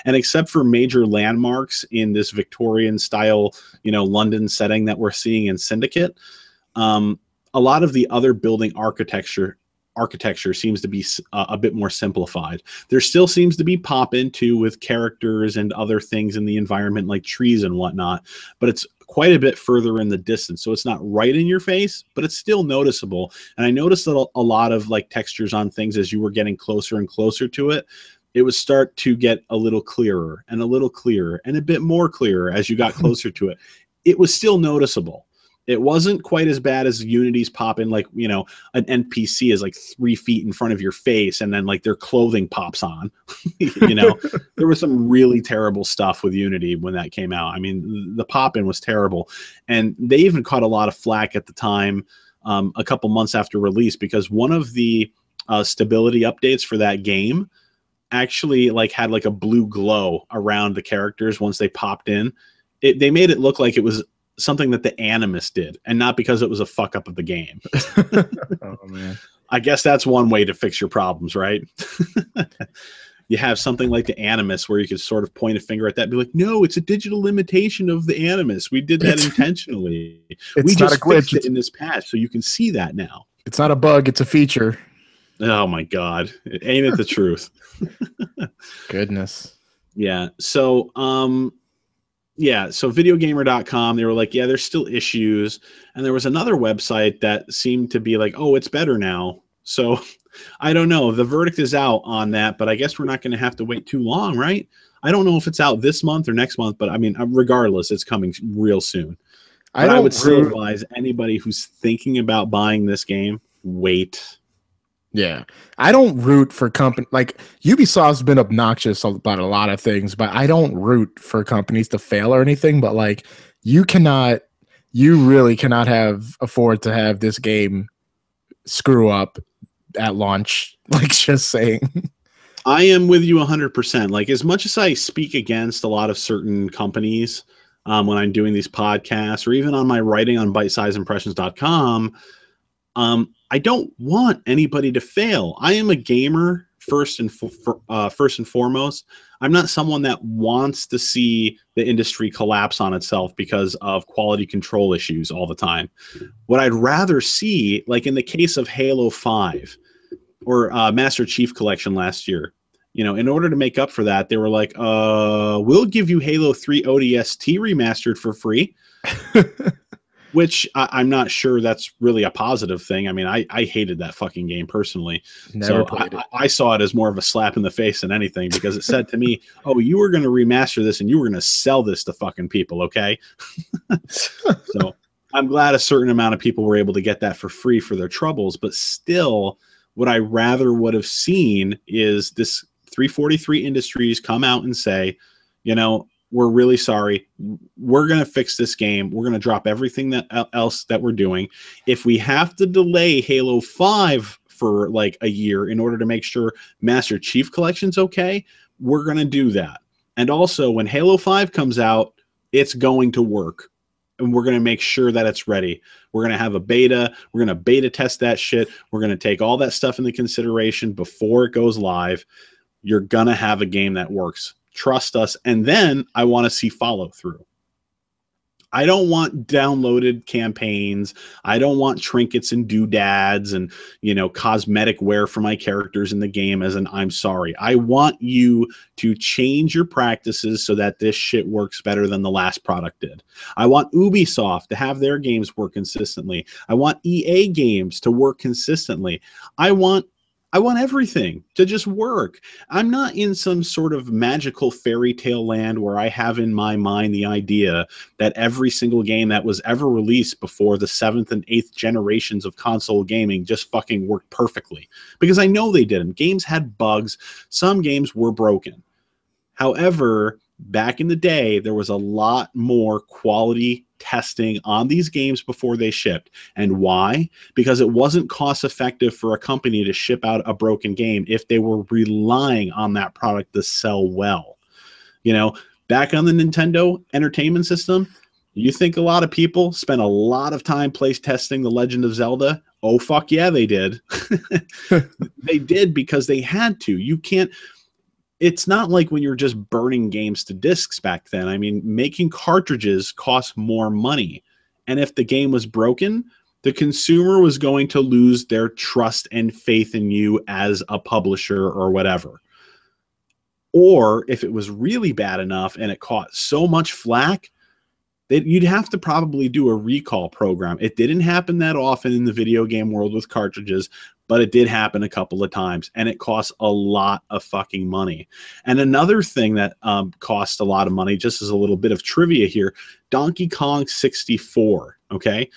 And except for major landmarks in this Victorian style, London setting that we're seeing in Syndicate, a lot of the other building architecture seems to be a bit more simplified. There still seems to be pop into with characters and other things in the environment like trees and whatnot, but it's quite a bit further in the distance. So it's not right in your face, but it's still noticeable. And I noticed that a lot of like textures on things as you were getting closer and closer to it, it would start to get a little clearer and a little clearer and a bit more clearer as you got closer to it. It was still noticeable. It wasn't quite as bad as Unity's pop in, like, an NPC is like 3 feet in front of your face and then like their clothing pops on. There was some really terrible stuff with Unity when that came out. I mean, the pop in was terrible. And they even caught a lot of flack at the time, a couple months after release, because one of the stability updates for that game actually like had like a blue glow around the characters once they popped in. They made it look like it was something that the Animus did, and not because it was a fuck up of the game. Oh man, I guess that's one way to fix your problems, right? You have something like the Animus where you could sort of point a finger at that and be like, no, it's a digital imitation of the Animus. We did that intentionally. We just fixed it in this patch, so you can see that now. It's not a bug, it's a feature. Oh my God. Ain't it the truth? Goodness. Yeah. So, so videogamer.com, they were like, yeah, there's still issues. And there was another website that seemed to be like, oh, it's better now. So I don't know. The verdict is out on that, but I guess we're not going to have to wait too long, right? I don't know if it's out this month or next month, but I mean, regardless, it's coming real soon. I would still advise anybody who's thinking about buying this game, wait. Yeah, I don't root for company like Ubisoft's been obnoxious about a lot of things, but I don't root for companies to fail or anything. But like, you really cannot afford to have this game screw up at launch. Like, just saying. I am with you 100%. Like, as much as I speak against a lot of certain companies when I'm doing these podcasts or even on my writing on Byte-Size impressions.com, I don't want anybody to fail. I am a gamer first and foremost. I'm not someone that wants to see the industry collapse on itself because of quality control issues all the time. What I'd rather see, like in the case of Halo 5 or Master Chief Collection last year, you know, in order to make up for that, they were like, we'll give you Halo 3 ODST remastered for free. Which I'm not sure that's really a positive thing. I mean, I hated that fucking game personally. Never played it. I saw it as more of a slap in the face than anything, because it said to me, oh, you were going to remaster this and you were going to sell this to fucking people, okay? So I'm glad a certain amount of people were able to get that for free for their troubles. But still, what I rather would have seen is this 343 Industries come out and say, you know, we're really sorry. We're going to fix this game. We're going to drop everything else that we're doing. If we have to delay Halo 5 for like a year in order to make sure Master Chief Collection's okay, we're going to do that. And also, when Halo 5 comes out, it's going to work. And we're going to make sure that it's ready. We're going to have a beta. We're going to beta test that shit. We're going to take all that stuff into consideration before it goes live. You're going to have a game that works. Trust us. And then I want to see follow through. I don't want downloaded campaigns. I don't want trinkets and doodads and, you know, cosmetic wear for my characters in the game as an I'm sorry. I want you to change your practices so that this shit works better than the last product did. I want Ubisoft to have their games work consistently. I want EA games to work consistently. I want everything to just work. I'm not in some sort of magical fairy tale land where I have in my mind the idea that every single game that was ever released before the 7th and 8th generations of console gaming just fucking worked perfectly. Because I know they didn't. Games had bugs. Some games were broken. However, back in the day, there was a lot more quality testing on these games before they shipped. And why? Because it wasn't cost effective for a company to ship out a broken game if they were relying on that product to sell well. You know, back on the Nintendo Entertainment System, you think a lot of people spent a lot of time place testing The Legend of Zelda? Oh, fuck yeah, they did. They did because they had to. You can't. It's not like when you're just burning games to discs back then. I mean, making cartridges cost more money. And if the game was broken, the consumer was going to lose their trust and faith in you as a publisher or whatever. Or if it was really bad enough and it caught so much flack, that you'd have to probably do a recall program. It didn't happen that often in the video game world with cartridges, but it did happen a couple of times, and it costs a lot of fucking money. And another thing that costs a lot of money, just as a little bit of trivia here, Donkey Kong 64, okay?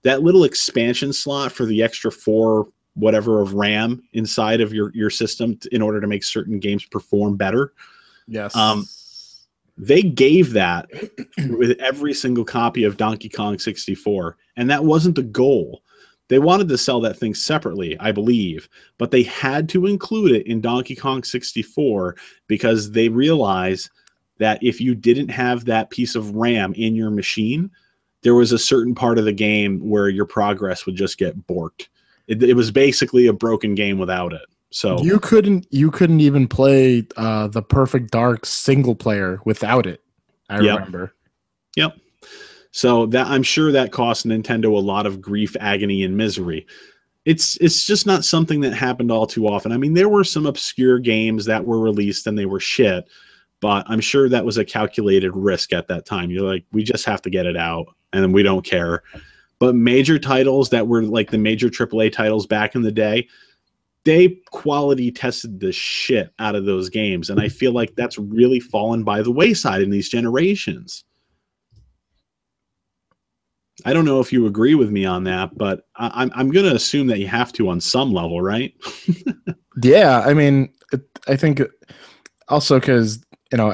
That little expansion slot for the extra 4 whatever of RAM inside of your system in order to make certain games perform better. Yes. They gave that with every single copy of Donkey Kong 64, and that wasn't the goal. They wanted to sell that thing separately, I believe, but they had to include it in Donkey Kong 64 because they realized that if you didn't have that piece of RAM in your machine, there was a certain part of the game where your progress would just get borked. It was basically a broken game without it. So you couldn't even play the Perfect Dark single player without it. I remember. Yep. So that I'm sure that cost Nintendo a lot of grief, agony, and misery. It's just not something that happened all too often. I mean, there were some obscure games that were released and they were shit, but I'm sure that was a calculated risk at that time. You're like, we just have to get it out, and we don't care. But major titles that were like the major AAA titles back in the day, they quality tested the shit out of those games, and I feel like that's really fallen by the wayside in these generations. I don't know if you agree with me on that, but I'm going to assume that you have to on some level, right? Yeah, I mean, I think also because, you know,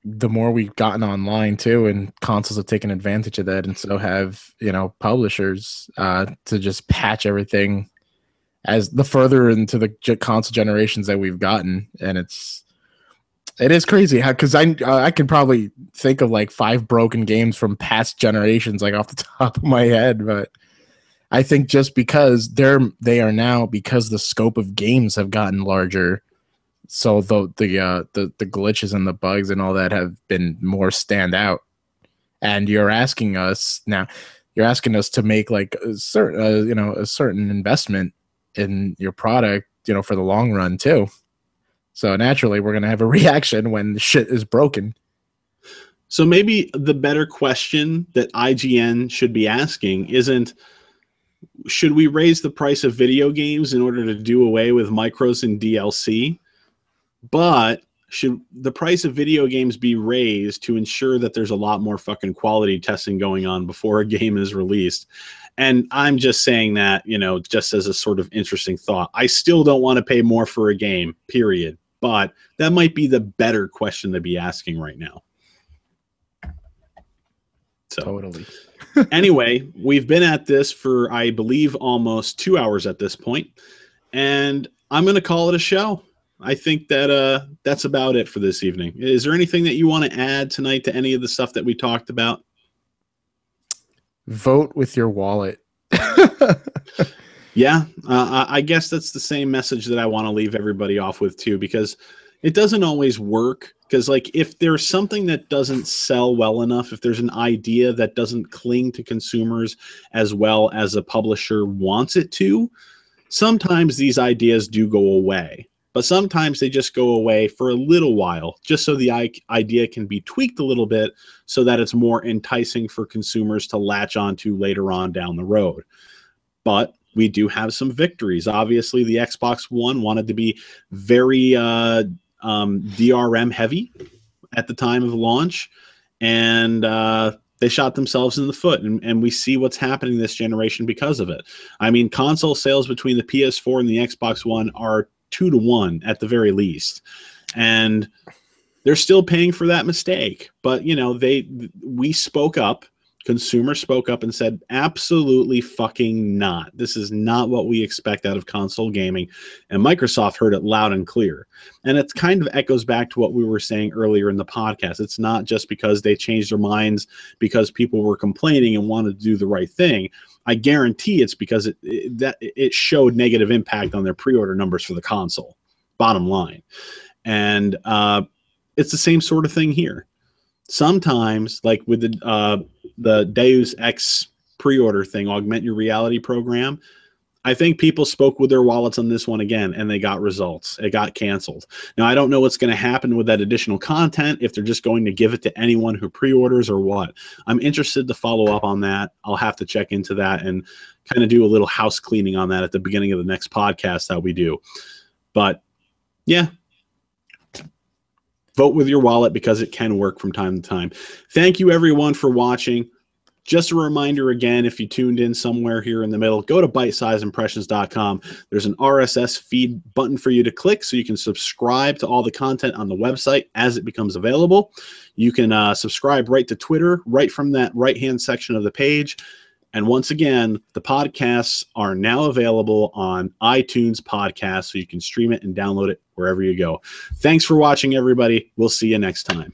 the more we've gotten online too, and consoles have taken advantage of that, and so have, you know, publishers to just patch everything as the further into the console generations that we've gotten. And it is crazy how, because I can probably think of like 5 broken games from past generations, like off the top of my head. But I think just because they are now, because the scope of games have gotten larger, so the glitches and the bugs and all that have been more stand out. And you're asking us to make like a certain a certain investment in your product, for the long run too. So naturally, we're gonna have a reaction when shit is broken. So maybe the better question that IGN should be asking isn't, should we raise the price of video games in order to do away with micros and DLC? But should the price of video games be raised to ensure that there's a lot more fucking quality testing going on before a game is released? And I'm just saying that, just as a sort of interesting thought. I still don't want to pay more for a game, period. But that might be the better question to be asking right now. So, totally. Anyway, we've been at this for, I believe, almost 2 hours at this point, and I'm going to call it a show. I think that that's about it for this evening. Is there anything that you want to add tonight to any of the stuff that we talked about? Vote with your wallet. Yeah, I guess that's the same message that I want to leave everybody off with too, because it doesn't always work. Because like if there's something that doesn't sell well enough, if there's an idea that doesn't cling to consumers as well as a publisher wants it to, sometimes these ideas do go away. But sometimes they just go away for a little while, just so the idea can be tweaked a little bit so that it's more enticing for consumers to latch onto later on down the road. But we do have some victories. Obviously, the Xbox One wanted to be very DRM heavy at the time of launch, and they shot themselves in the foot, and we see what's happening this generation because of it. I mean, console sales between the PS4 and the Xbox One are 2-to-1 at the very least, and they're still paying for that mistake. But we spoke up. Consumers spoke up and said, absolutely fucking not. This is not what we expect out of console gaming. And Microsoft heard it loud and clear. And it kind of echoes back to what we were saying earlier in the podcast. It's not just because they changed their minds because people were complaining and wanted to do the right thing. I guarantee it's because it showed negative impact on their pre-order numbers for the console, bottom line. And it's the same sort of thing here. Sometimes, like with the Deus Ex pre-order thing, Augment Your Reality program, I think people spoke with their wallets on this one again, and they got results. It got canceled. Now, I don't know what's going to happen with that additional content, if they're just going to give it to anyone who pre-orders or what. I'm interested to follow up on that. I'll have to check into that and kind of do a little house cleaning on that at the beginning of the next podcast that we do. But, yeah. Vote with your wallet, because it can work from time to time. Thank you, everyone, for watching. Just a reminder again, if you tuned in somewhere here in the middle, go to bytesizeimpressions.com. There's an RSS feed button for you to click so you can subscribe to all the content on the website as it becomes available. You can subscribe right to Twitter, right from that right-hand section of the page. And once again, the podcasts are now available on iTunes Podcasts, so you can stream it and download it wherever you go. Thanks for watching, everybody. We'll see you next time.